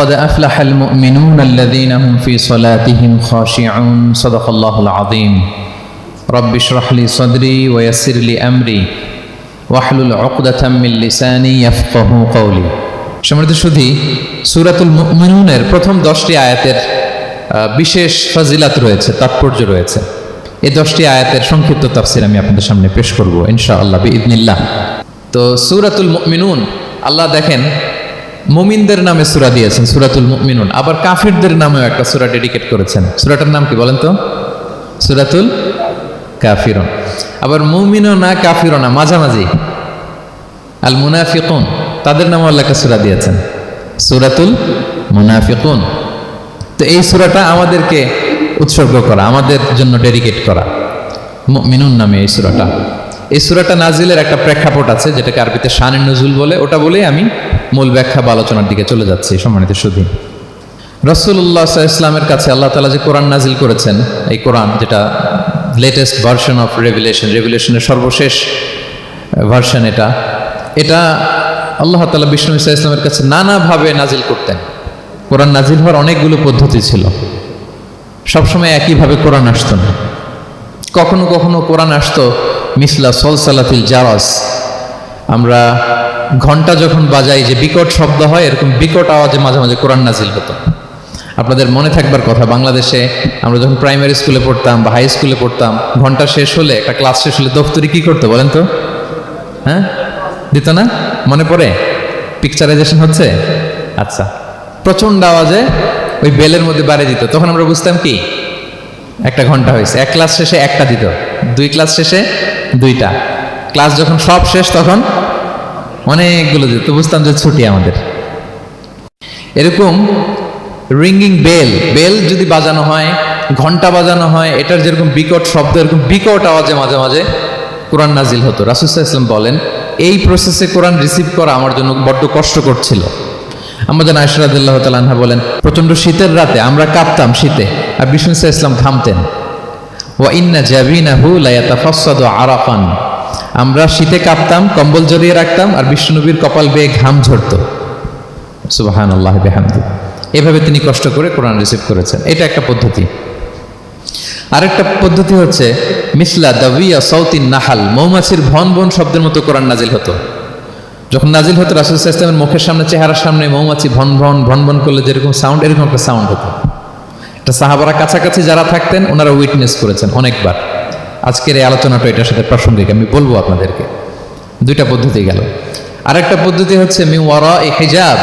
قد أفلح المؤمنون الذين هم في صلاتهم خاشعون صدق الله العظيم رب اشرح لي صدري ويسر لي أمري واحلل عقدة من لساني يفقهوا قولي সম্মানিত সুধী সূরাতুল মুমিনুনের প্রথম 10টি আয়াতের বিশেষ ফজিলত রয়েছে, তাৎপর্য রয়েছে। এই 10টি আয়াতের সংক্ষিপ্ত তাফসীর আমি আপনাদের সামনে পেশ করব ইনশাআল্লাহ বিইذنিল্লাহ। তো সূরাতুল মুমিনুন, আল্লাহ দেখেন মুমিনদের নামে সূরা দিয়েছেন সূরাতুল মুমিনুন, আবার কাফিরদের নামেও একটা সূরা ডেডিকেট করেছেন। সূরাটার নাম কি বলেন তো? সূরাতুল কাফিরুন। আবার মুমিনও না কাফিরও না, মাঝামাঝি আল মুনাফিকুন, তাদের নামে আল্লাহ একটা সূরা দিয়েছেন সূরাতুল মুনাফিকুন। তো এই সূরাটা আমাদেরকে উৎসর্গ করা, আমাদের জন্য ডেডিকেট করা, মুমিনুন নামে এই সূরাটা। এই সূরাটা নাজিলের একটা প্রেক্ষাপট আছে, যেটাকে আরবিতে শানে নুজুল বলে। ওটা বলেই আমি মূল ব্যাখ্যা বা আলোচনার দিকে চলে যাচ্ছি। সম্মানিত সুধী, রাসূলুল্লাহ সাল্লাল্লাহু আলাইহি ওয়াসাল্লামের কাছে আল্লাহ তাআলা যে কোরআন নাজিল করেছেন, এই কোরআন যেটা লেটেস্ট ভার্সন অফ রেভিলেশনের সর্বশেষ ভার্সন, এটা আল্লাহ তাআলা বিষ্ণু ঈসা ইসলামের কাছে নানাভাবে নাজিল করতেন। কোরআন নাজিল হওয়ার অনেকগুলো পদ্ধতি ছিল, সবসময় একইভাবে কোরআন আসতো না। কখনো কখনো কোরআন আসতো মিসলা সলসালাতিল জারাস, আমরা ঘন্টা যখন বাজাই যে বিকট শব্দ হয়, এরকম বিকট আওয়াজে মাঝে মাঝে কোরআন নাজিল হতো। আপনাদের মনে থাকবার কথা, বাংলাদেশে আমরা যখন প্রাইমারি স্কুলে পড়তাম বা হাই স্কুলে পড়তাম, ঘন্টা শেষ হলে, একটা ক্লাস শেষ হলে দফতরি কি করতো বলেন তো? হ্যাঁ, দিত না? মনে পড়ে? পিকচারাইজেশন হচ্ছে? আচ্ছা, প্রচন্ড আওয়াজে ওই বেলের মধ্যে বাড়ি দিত। তখন আমরা বুঝতাম কি একটা ঘন্টা হয়েছে। এক ক্লাস শেষে একটা দিত, 2 ক্লাস শেষে 2টা, ক্লাস যখন সব শেষ তখন অনেকগুলো দিত, তো বুঝতাম যে ছুটি আমাদের। এরকম রিঙ্গিং বেল যদি বাজানো হয়, ঘন্টা বাজানো হয়, এটার যেরকম বিকট শব্দ, এরকম বিকট আওয়াজে মাঝে মাঝে কোরআন নাজিল হতো। রাসূল সাল্লাল্লাহু আলাইহি ওয়াসাল্লাম বলেন, এই প্রসেসে কোরআন রিসিভ করা আমার জন্য বড্ড কষ্টকর ছিল। আমাদের আয়েশা রাদিয়াল্লাহু তাআলা আনহা বলেন, প্রচন্ড শীতের রাতে আমরা কাঁপতাম শীতে, আর বিষ্ণু সাল্লাল্লাহু আলাইহি ওয়াসাল্লাম ঘামতেন। ওয়া ইন্না জাবিনাহু লা ইয়াতাফাসসাদু আরাফান, আমরা শীতে কাঁপতাম, কম্বল জড়িয়ে রাখতাম, আর বিষ্ণুনবীর কপাল বেয়ে ঘাম ঝরতো। সুবহানাল্লাহি বিহামদি। এভাবে তিনি কষ্ট করে কোরআন রিসিভ করেছেন। এটা একটা পদ্ধতি। আরেকটা পদ্ধতি হচ্ছে মিসলা দাবিয়া সাউতিন নাহাল, মৌমাছির ভন ভন শব্দের মতো কোরআন নাজিল হতো। যখন নাজিল হতো, রাসূল সাল্লাল্লাহু আলাইহি ওয়াসাল্লামের মুখের সামনে, চেহারার সামনে মৌমাছি ভন ভন করলে যেরকম সাউন্ড, এরকম একটা সাউন্ড হতো। এটা সাহাবারা কাছাকাছি যারা থাকতেন ওনারা উইটনেস করেছেন অনেকবার। আজকের এই আলোচনাটা এটার সাথে প্রাসঙ্গিক, আমি বলবো আপনাদেরকে। 2টা পদ্ধতি গেল। আরেকটা পদ্ধতি হচ্ছে মিন ওয়ারাই হিজাব,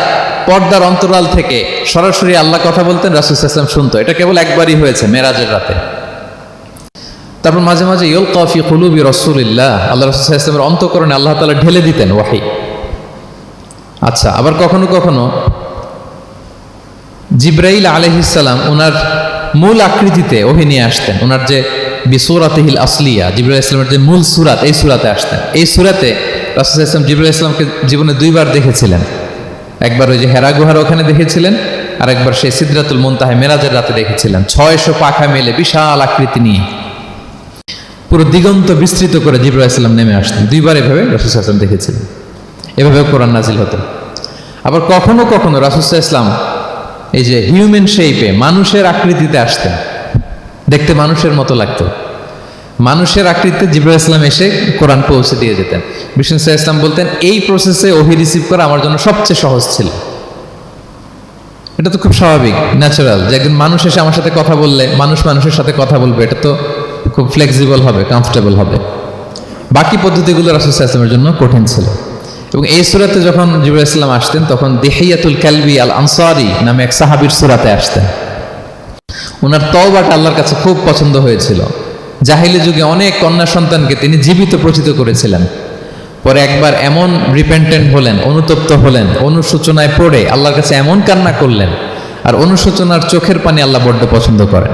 পর্দার অন্তরাল থেকে সরাসরি আল্লাহ কথা বলতেন, রাসূল সাল্লাল্লাহু আলাইহি ওয়াসাল্লাম শুনতো। এটা কেবল একবারই হয়েছে, মেরাজের রাতে। তারপর মাঝে মাঝে ইউলকা ফি কুলুবি রাসূলিল্লাহ, আল্লাহ রাসূল সাল্লাল্লাহু আলাইহি ওয়াসাল্লামের অন্তঃকরণে আল্লাহ তাআলা ঢেলে দিতেন ওয়াহী। আচ্ছা, আবার কখনো কখনো জিবরাইল আলাইহিস সালাম ওনার মূল আকৃতিতে ওহী নিয়ে আসতেন। ওনার যে বিসূরাতিহিল আসলিয়া, জিবরাইল আলাইহিস সালামের যে মূল সূরাত, এই সূরাতে আসতেন। এই সূরাতে রাসূল সাল্লাল্লাহু আলাইহি ওয়াসাল্লাম জিবরাইল আলাইহিস সালামকে জীবনে 2বার দেখেছিলেন। একবার ওই যে হেরা গুহার ওখানে দেখেছিলেন, আর একবার সেই সিদরাতুল মুনতাহা মেরাজের রাতে দেখেছিলেন। 600 পাখা মেলে বিশাল আকৃতি নিয়ে পুরো দিগন্ত বিস্তৃত করে জিবরাইল আলাইহিস সালাম নেমে আসতেন। 2বার এভাবে রাসূল সাল্লাল্লাহু আলাইহি ওয়াসাল্লাম দেখেছিলেন। এভাবে কোরআন নাজিল হতো। আবার কখনো কখনো রাসূল সাল্লাল্লাহু আলাইহি ওয়াসাল্লাম এই যে হিউম্যান শেপে, মানুষের আকৃতিতে আসতেন, দেখতে মানুষের মতো লাগতো। মানুষের আকৃতিতে জিবরাইল আলাইহিস সালাম এসে কোরআন পৌঁছে দিয়ে যেতেন। বিষ্ণু সাল্লাল্লাহু আলাইহি ওয়াসাল্লাম বলতেন, এই প্রসেসে ওহী রিসিভ করা আমার জন্য সবচেয়ে সহজ ছিল। এটা তো খুব স্বাভাবিক, ন্যাচারাল, যে একজন মানুষ এসে আমার সাথে কথা বললে, মানুষের সাথে কথা বলবে, এটা তো খুব ফ্লেক্সিবল হবে, কমফোর্টেবল হবে। বাকি পদ্ধতিগুলো রাসূল সাল্লাল্লাহু আলাইহি ওয়াসাল্লামের জন্য কঠিন ছিল। এবং এই সূরাতে যখন জিবরাইল আলাইহিস সালাম আসতেন, তখন দিহিয়াতুল কালবি আল আনসারী নামে এক সাহাবীর সূরাতে আসতেন। ওনার তওবাটা আল্লাহর কাছে খুব পছন্দ হয়েছিল। জাহিলি যুগে অনেক কন্যা সন্তানকে তিনি জীবিত প্রচিত করেছিলেন। পরে একবার এমন রিপেন্টেন্ট হলেন, অনুতপ্ত হলেন, অনুশোচনায় পড়ে আল্লাহর কাছে এমন কান্না করলেন, আর অনুশোচনার চোখের পানি আল্লাহ বড্ড পছন্দ করেন।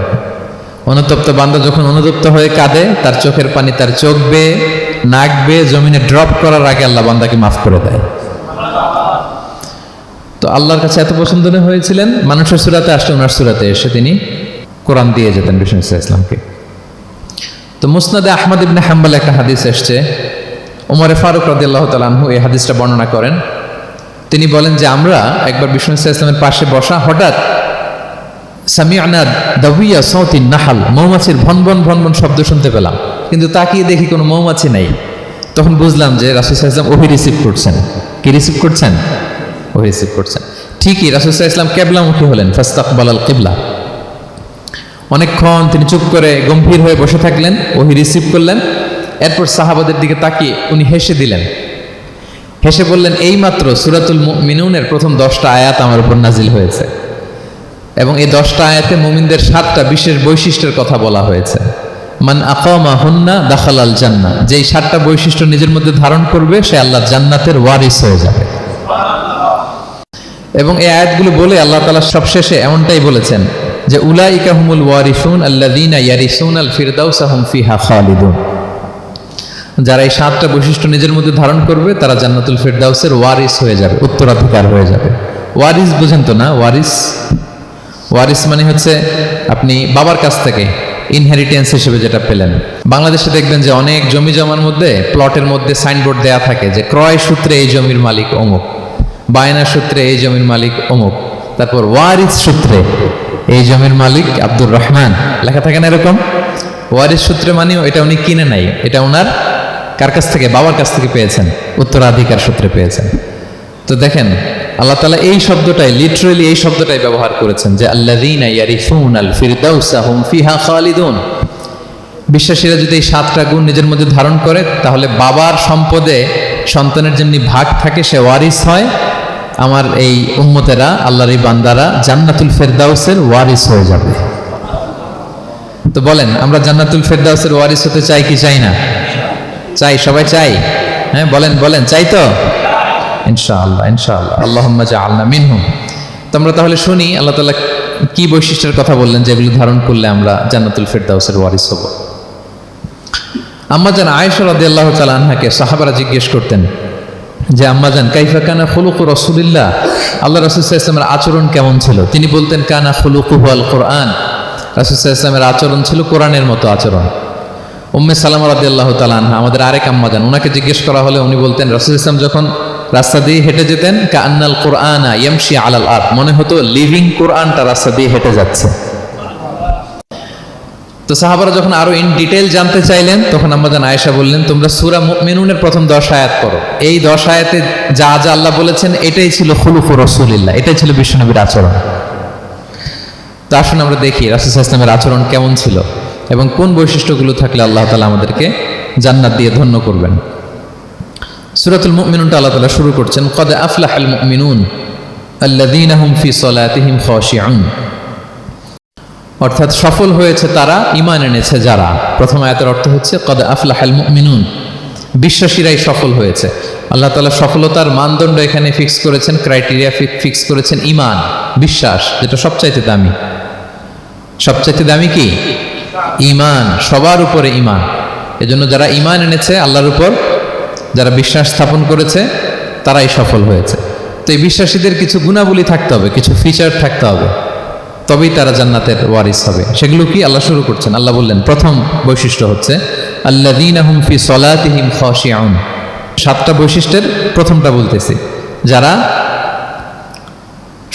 অনুতপ্ত বান্দা যখন অনুতপ্ত হয়ে কাঁদে, তার চোখের পানি তার চোখ বেয়ে, নাক বেয়ে জমিনে ড্রপ করার আগে আল্লাহ বান্দাকে মাফ করে দেয়। তো আল্লাহর কাছে এত পছন্দনীয় হয়েছিলেন, মানুষের সূরাতে আসলে ওনার সূরাতে এসে তিনি কোরআন দিয়ে যেতেন বিষ্ণু ইসলামকে। তো মুসনাদে আহমদ ইবনে হাম্বল একটা হাদিস এসছে, ওমরে ফারুক রাদিয়াল্লাহু তাআলা আনহু এই হাদিসটা বর্ণনা করেন। তিনি বলেন যে আমরা একবার বিষ্ণু ইসলামের পাশে বসা, হঠাৎ সামিআনা দাওয়িয়া সাউতিন নাহাল, মৌমাছির ভনভন ভনভন শব্দ শুনতে পেলাম, কিন্তু তাকিয়ে দেখি কোনো মৌমাছি নাই। তখন বুঝলাম যে রাসূল সাল্লাল্লাহু আলাইহি ওয়াসাল্লাম ওহী রিসিভ করছেন। কি রিসিভ করছেন? ওহী রিসিভ করছেন। ঠিকই রাসূল সাল্লাল্লাহু আলাইহি ওয়াসাল্লাম কিবলামুখী হলেন, ফাস্তাকবালাল কিবলা। অনেকক্ষণ তিনি চুপ করে গম্ভীর হয়ে বসে থাকলেন, ওহী রিসিভ করলেন। এরপর সাহাবাদের দিকে তাকিয়ে উনি হেসে দিলেন, হেসে বললেন, এইমাত্র সূরাতুল মুমিনুনের প্রথম 10টা আয়াত আমার উপর নাজিল হয়েছে, এবং এই 10টা আয়াতে মুমিনদের 7টা বিশেষ বৈশিষ্ট্যের কথা বলা হয়েছে। মান আকামা হুন্না দাখালাল জান্নাহ, যেই 7টা বৈশিষ্ট্য নিজের মধ্যে ধারণ করবে সে আল্লাহর জান্নাতের ওয়ারিস হয়ে যাবে। এবং এই আয়াতগুলো বলে আল্লাহ তাআলা সবশেষে এমনটাই বলেছেন যে উলাইকা হুমুল ওয়ারিসুন আল্লাযীনা ইয়ারিসুনাল ফিরদাউসা হুম ফিহা খালিদুন। যারা এই 7টা বৈশিষ্ট্য নিজের মধ্যে ধারণ করবে তারা জান্নাতুল ফিরদাউসের ওয়ারিস হয়ে যাবে, উত্তরাধিকার হয়ে যাবে। ওয়ারিস বুঝেন তো না? ওয়ারিস মানে হচ্ছে আপনি বাবার কাছ থেকে ইনহেরিটেন্স হিসেবে যেটা পেলেন। বাংলাদেশে দেখবেন যে অনেক জমি জমার মধ্যে প্লটের মধ্যে সাইনবোর্ড দেয়া থাকে যে ক্রয় সূত্রে এই জমির মালিক অমুক, বায়না সূত্রে এই জমির মালিক অমুক, তারপর ওয়ারিস সূত্রে এই জমির মালিক আব্দুর রহমান, লেখা থাকে না এরকম? ওয়ারিস সূত্রে মানেও এটা উনি কিনে নাই, এটা ওনার কার কাছ থেকে? বাবার কাছ থেকে পেয়েছেন, উত্তরাধিকার সূত্রে পেয়েছেন। তো দেখেন আল্লাহ তাআলা এই শব্দটাই, লিটারালি এই শব্দটাই ব্যবহার করেছেন যে আল্লাযীনা ইয়ারিসুনাল ফিরদাউসা হুম ফিহা খালিদুন। বিশ্বাসীরা যদি এই 7টা গুণ নিজের মধ্যে ধারণ করে তাহলে বাবার সম্পদে সন্তানের যেমনি ভাগ থাকে সে ওয়ারিস হয়, আমার এই উম্মতেরা, আল্লাহর এই বান্দারা জান্নাতুল ফিরদাউসের ওয়ারিস হয়ে যাবে। তো বলেন আমরা জান্নাতুল ফিরদাউসের ওয়ারিস হতে চাই কি চাই না? চাই, সবাই চাই। হ্যাঁ বলেন চাই তো? ইনশাআল্লাহ ইনশাআল্লাহ, আল্লাহুম্মা জাআলনা মিনহুম। তো আমরা তাহলে শুনি আল্লাহ তাআলা কি বৈশিষ্ট্যের কথা বললেন যেগুলো ধারণ করলে আমরা জান্নাতুল ফিরদাউসের ওয়ারিস হব। আম্মাজান আয়েশা রাদিয়াল্লাহু তাআলা আনহাকে সাহাবারা জিজ্ঞেস করতেন যে আম্মাজান কাইফা কানা খুলুকু রাসূলিল্লাহ, আল্লাহ রাসূল সাল্লাল্লাহু আলাইহি ওয়াসাল্লামের আচরণ কেমন ছিল? তিনি বলতেন কানা খুলুকুহু আল কুরআন, রাসূল সাল্লাল্লাহু আলাইহি ওয়াসাল্লামের আচরণ ছিল কোরআনের মতো আচরণ। উম্মে সালামা রাদিয়াল্লাহু তাআলা আনহা, আমাদের আরেক আম্মাজান, ওনাকে জিজ্ঞেস করা হলে উনি বলতেন রাসূল সাল্লাল্লাহু আলাইহি ওয়াসাল্লাম যখন রাস্তা দিয়ে হেঁটে যেতেন কাআন্নাল কুরআনা ইয়ামশি আলাল আরদ, মনে হতো লিভিং কোরআনটা রাস্তা দিয়ে হেঁটে যাচ্ছে। তো সাহাবারা যখন আরো ইন ডিটেইল জানতে চাইলেন তখন আম্মাজান আয়েশা বললেন তোমরা সূরা মুমিনুনের প্রথম 10 আয়াত পড়ো, এই 10 আয়াতে যা যা আল্লাহ বলেছেন এটাই ছিল খুলুকু রাসূলিল্লাহ, এটাই ছিল বিশ্বনবীর আচরণ। তো আসুন আমরা দেখি রাসূল সাল্লাল্লাহু আলাইহি ওয়াসাল্লামের আচরণ কেমন ছিল এবং কোন বৈশিষ্ট্যগুলো থাকলে আল্লাহ তাআলা আমাদেরকে জান্নাত দিয়ে ধন্য করবেন। সূরাতুল মুমিনুনটা আল্লাহ তাআলা শুরু করছেন ক্বাদ আফলাহাল মুমিনুন আল্লাযীনা হুম ফি সালাতিহিম খাশিউন, অর্থাৎ সফল হয়েছে তারা, ঈমান এনেছে যারা। প্রথম আয়াতের অর্থ হচ্ছে ক্বাদ আফলাহাল মুমিনুন, বিশ্বাসীরাই সফল হয়েছে। আল্লাহ তাআলা সফলতার মানদণ্ড এখানে ফিক্স করেছেন, ক্রাইটেরিয়া ফিক্স করেছেন ঈমান, বিশ্বাস, যেটা সবচাইতে দামি। সবচাইতে দামি কি? ঈমান, সবার উপরে ঈমান। এজন্য যারা ঈমান এনেছে আল্লাহর উপর, যারা বিশ্বাস স্থাপন করেছে তারাই সফল হয়েছে। তো এই বিশ্বাসীদের কিছু গুণাবলী থাকতে হবে, কিছু ফিচার থাকতে হবে, তবেই তারা জান্নাতের ওয়ারিস হবে। সেগুলো কি আল্লাহ শুরু করছেন। আল্লাহ বললেন প্রথম বৈশিষ্ট্য হচ্ছে আল্লাযীনা হুম ফি সালাতিহিম খাশিউন। 7টা বৈশিষ্ট্যের প্রথমটা বলতেছি, যারা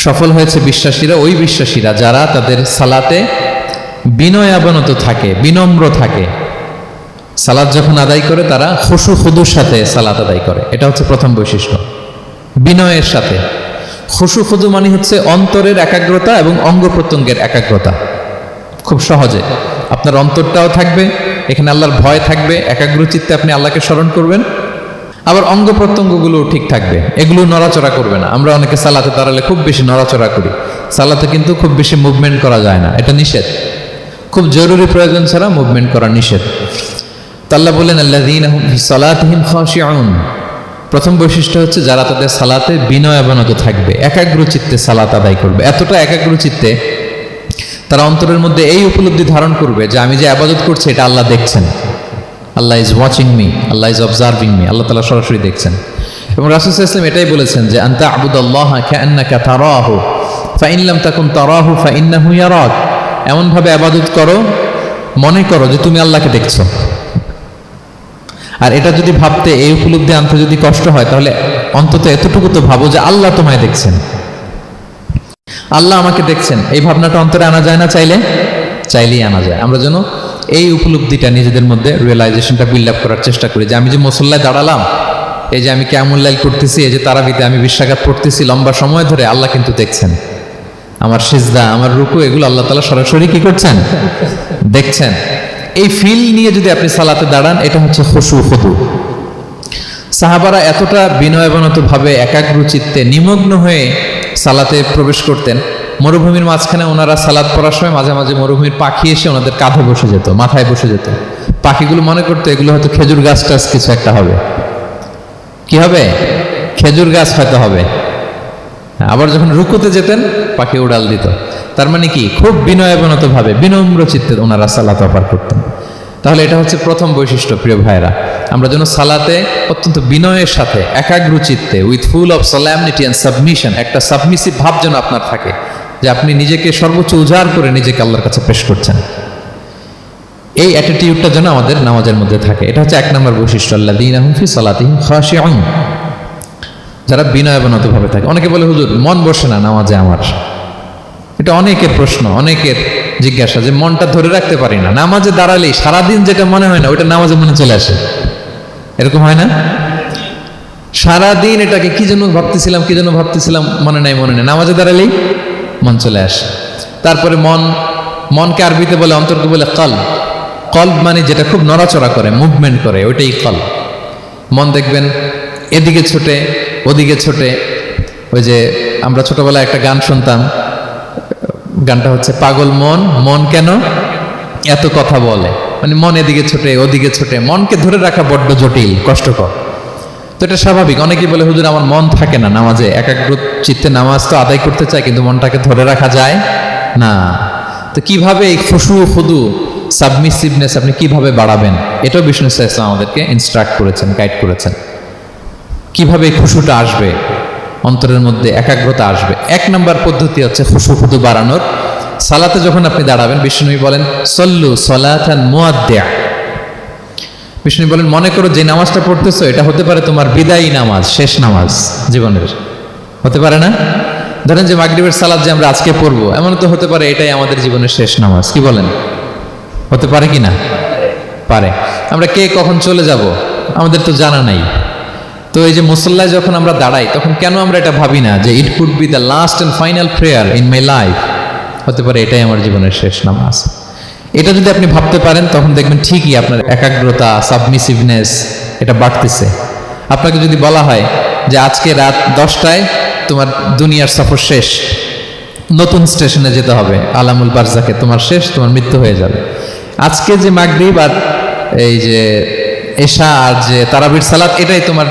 সফল হয়েছে বিশ্বাসীরা, ওই বিশ্বাসীরা যারা তাদের সালাতে বিনয়াবনত থাকে, বিনম্র থাকে। সালাত যখন আদায় করে তারা খুশু খুদুর সাথে সালাত আদায় করে, এটা হচ্ছে প্রথম বৈশিষ্ট্য, বিনয়ের সাথে। খুশু খুদু মানে হচ্ছে অন্তরের একাগ্রতা এবং অঙ্গ প্রত্যঙ্গের একাগ্রতা। খুব সহজে আপনার অন্তরটাও থাকবে, এখানে আল্লাহর ভয় থাকবে, একাগ্র চিত্তে আপনি আল্লাহকে স্মরণ করবেন, আবার অঙ্গ প্রত্যঙ্গগুলো ঠিক থাকবে, এগুলো নড়াচড়া করবে না। আমরা অনেকে সালাতে দাঁড়ালে খুব বেশি নড়াচড়া করি, সালাতে কিন্তু খুব বেশি মুভমেন্ট করা যায় না, এটা নিষেধ। খুব জরুরি প্রয়োজন ছাড়া মুভমেন্ট করা নিষেধ। আল্লাহ বলেন আল্লাযীনা হুম ফি সালাতিহিম খাশিউন, প্রথম বৈশিষ্ট্য হচ্ছে যারা তাদের সালাতে বিনয়াবনত থাকবে, একাগ্র চিত্তে সালাত আদায় করবে। এতটা একাগ্র চিত্তে তারা অন্তরের মধ্যে এই উপলব্ধি ধারণ করবে যে আমি যে ইবাদত করছি এটা আল্লাহ দেখছেন, Allah is watching me, Allah is observing me, Allah তাআলা সরাসরি দেখছেন। এবং রাসূল সাল্লাল্লাহু আলাইহি ওয়াসাল্লাম এটাই বলেছেন যে আনতা আবুদাল্লাহ কাআন্নাকা তারাহু ফাইন লাম তাকুন তারাহু ফাইন্নাহু ইয়ারাক, এমন ভাবে ইবাদত করো মনে করো যে তুমি আল্লাহকে দেখছো। আর এটা যদি ভাবতে, এই উপলব্ধি আনতে যদি কষ্ট হয় তাহলে অন্তত এতটুকু তো ভাবো যে আল্লাহ তোমায় দেখছেন, আল্লাহ আমাকে দেখছেন। এই ভাবনাটা অন্তরে আনা যায় না? চাইলেই আনা যায়। আমরা যেন এই উপলব্ধিটা নিজেদের মধ্যে রিয়েলাইজেশনটা বিল্ড আপ করার চেষ্টা করি যে আমি যে মুসল্লায় দাঁড়ালাম, এই যে আমি কিয়ামুল লাইল করতেছি, এই যে তারাবিতে আমি 20 রাকাত পড়তেছি লম্বা সময় ধরে, আল্লাহ কিন্তু দেখছেন। আমার সিজদা, আমার রুকু, এগুলো আল্লাহ তাআলা সরাসরি কি করছেন? দেখছেন। এই ফিল নিয়ে যদি আপনি সালাতে দাঁড়ান, এটা হচ্ছে খুশু খুদু। সাহাবারা এতটা বিনয়াবনত ভাবে একাগ্র চিত্তে নিমগ্ন হয়ে সালাতে প্রবেশ করতেন, মরুভূমির মাঝখানে ওনারা সালাত পড়ার সময় মাঝে মাঝে মরুভূমির পাখি এসে ওনাদের কাঁধে বসে যেত, মাথায় বসে যেত। পাখিগুলো মনে করতো এগুলো হয়তো খেজুর গাছ টাছ কিছু একটা হবে। কি হবে? খেজুর গাছ হয়তো হবে। আবার যখন রুকুতে যেতেন, পাখি উড়াল দিত। তার মানে কি, খুব বিনয়াবনত ভাবে বিনম্র চিত্তে ওনারা সালাত অফার করতেন। তাহলে এটা হচ্ছে প্রথম বৈশিষ্ট্য। প্রিয় ভাইরা, আমরা যেন সালাতে অত্যন্ত বিনয়ের সাথে একাগ্র চিত্তে, with full of solemnity and submission, একটা সাবমিসিভ ভাব যেন আপনার থাকে, যে আপনি নিজেকে সর্বোচ্চ উজাড় করে নিজেকে আল্লাহর কাছে পেশ করছেন। এই অ্যাটিটিউডটা যেন আমাদের নামাজের মধ্যে থাকে। এটা হচ্ছে 1 নম্বর বৈশিষ্ট্য, আল্লাযীনা হুম ফি সালাতিহিম খাশিউন, যারা বিনয়াবনত ভাবে থাকে। অনেকে বলে, হুজুর মন বসে না নামাজে আমার। এটা অনেকের প্রশ্ন, অনেকের জিজ্ঞাসা, যে মনটা ধরে রাখতে পারি না। নামাজে দাঁড়ালেই সারাদিন যেটা মনে হয় না, ওইটা নামাজে মনে চলে আসে। এরকম হয় না? সারাদিন এটাকে কি যেন ভাবতেছিলাম মনে নাই। নামাজে দাঁড়ালেই মন চলে আসে। তারপরে মনকে আরবিতে বলে, অন্তরকে বলে কলব। কলব মানে যেটা খুব নড়াচড়া করে, মুভমেন্ট করে, ওইটাই কলব। মন দেখবেন এদিকে ছোটে, ওদিকে ছোটে। ওই যে আমরা ছোটবেলায় একটা গান শুনতাম, গানটা হচ্ছে পাগল মন, মন কেন এত কথা বলে। মানে মন এদিকে ছোটে, ওদিকে ছোটে। মনকে ধরে রাখা বড্ড জটিল, কষ্টকর। তো এটা স্বাভাবিক। অনেকেই বলে, হুজুর আমার মন থাকে না নামাজে, একাগ্র চিত্তে নামাজ তো আদায় করতে চাই, কিন্তু মনটাকে ধরে রাখা যায় না। তো কিভাবে এই খুশু খুদু সাবমিসিভনেস আপনি কিভাবে বাড়াবেন, এটাও বিষ্ণু ইসলাম আমাদেরকে ইনস্ট্রাক্ট করেছেন, গাইড করেছেন। কিভাবে এই খুশুটা আসবে, অন্তরের মধ্যে একাগ্রতা আসবে। 1 নম্বর পদ্ধতি হচ্ছে খুশু খুদু বাড়ানোর। সালাতে যখন আপনি দাঁড়াবেন, বিষ্ণু বলেন সল্লু সলাতান মুআদ্দিয়া। বিষ্ণু বলেন, মনে করো যে নামাজটা পড়তেছো, এটা হতে পারে তোমার বিদায়ী নামাজ, শেষ নামাজ জীবনের। হতে পারে না? ধরেন যে মাগরিবের সালাত যে আমরা আজকে পড়বো, এমন তো হতে পারে এটাই আমাদের জীবনের শেষ নামাজ। কি বলেন? হতে পারে কি না? পারে। আমরা কে কখন চলে যাব আমাদের তো জানা নাই। তো এই যে মুসল্লায় যখন আমরা দাঁড়াই, তখন কেন আমরা এটা ভাবি না যে it could be the last and final prayer in my life? হতে পারে এটাই আমার জীবনের শেষ নামাজ। এটা যদি আপনি ভাবতে পারেন, তখন দেখবেন ঠিকই আপনার একাগ্রতা, সাবমিসিভনেস এটা বাড়তেছে। আপনাকে যদি বলা হয় যে আজকে রাত 10টায় তোমার দুনিয়ার সফর শেষ, নতুন স্টেশনে যেতে হবে, আলামুল বারজাকে, তোমার শেষ, তোমার মৃত্যু হয়ে যাবে। আজকে যে মাগরিব আর এই যে এশা আর যে তারাবির সালাত, এটাই তোমার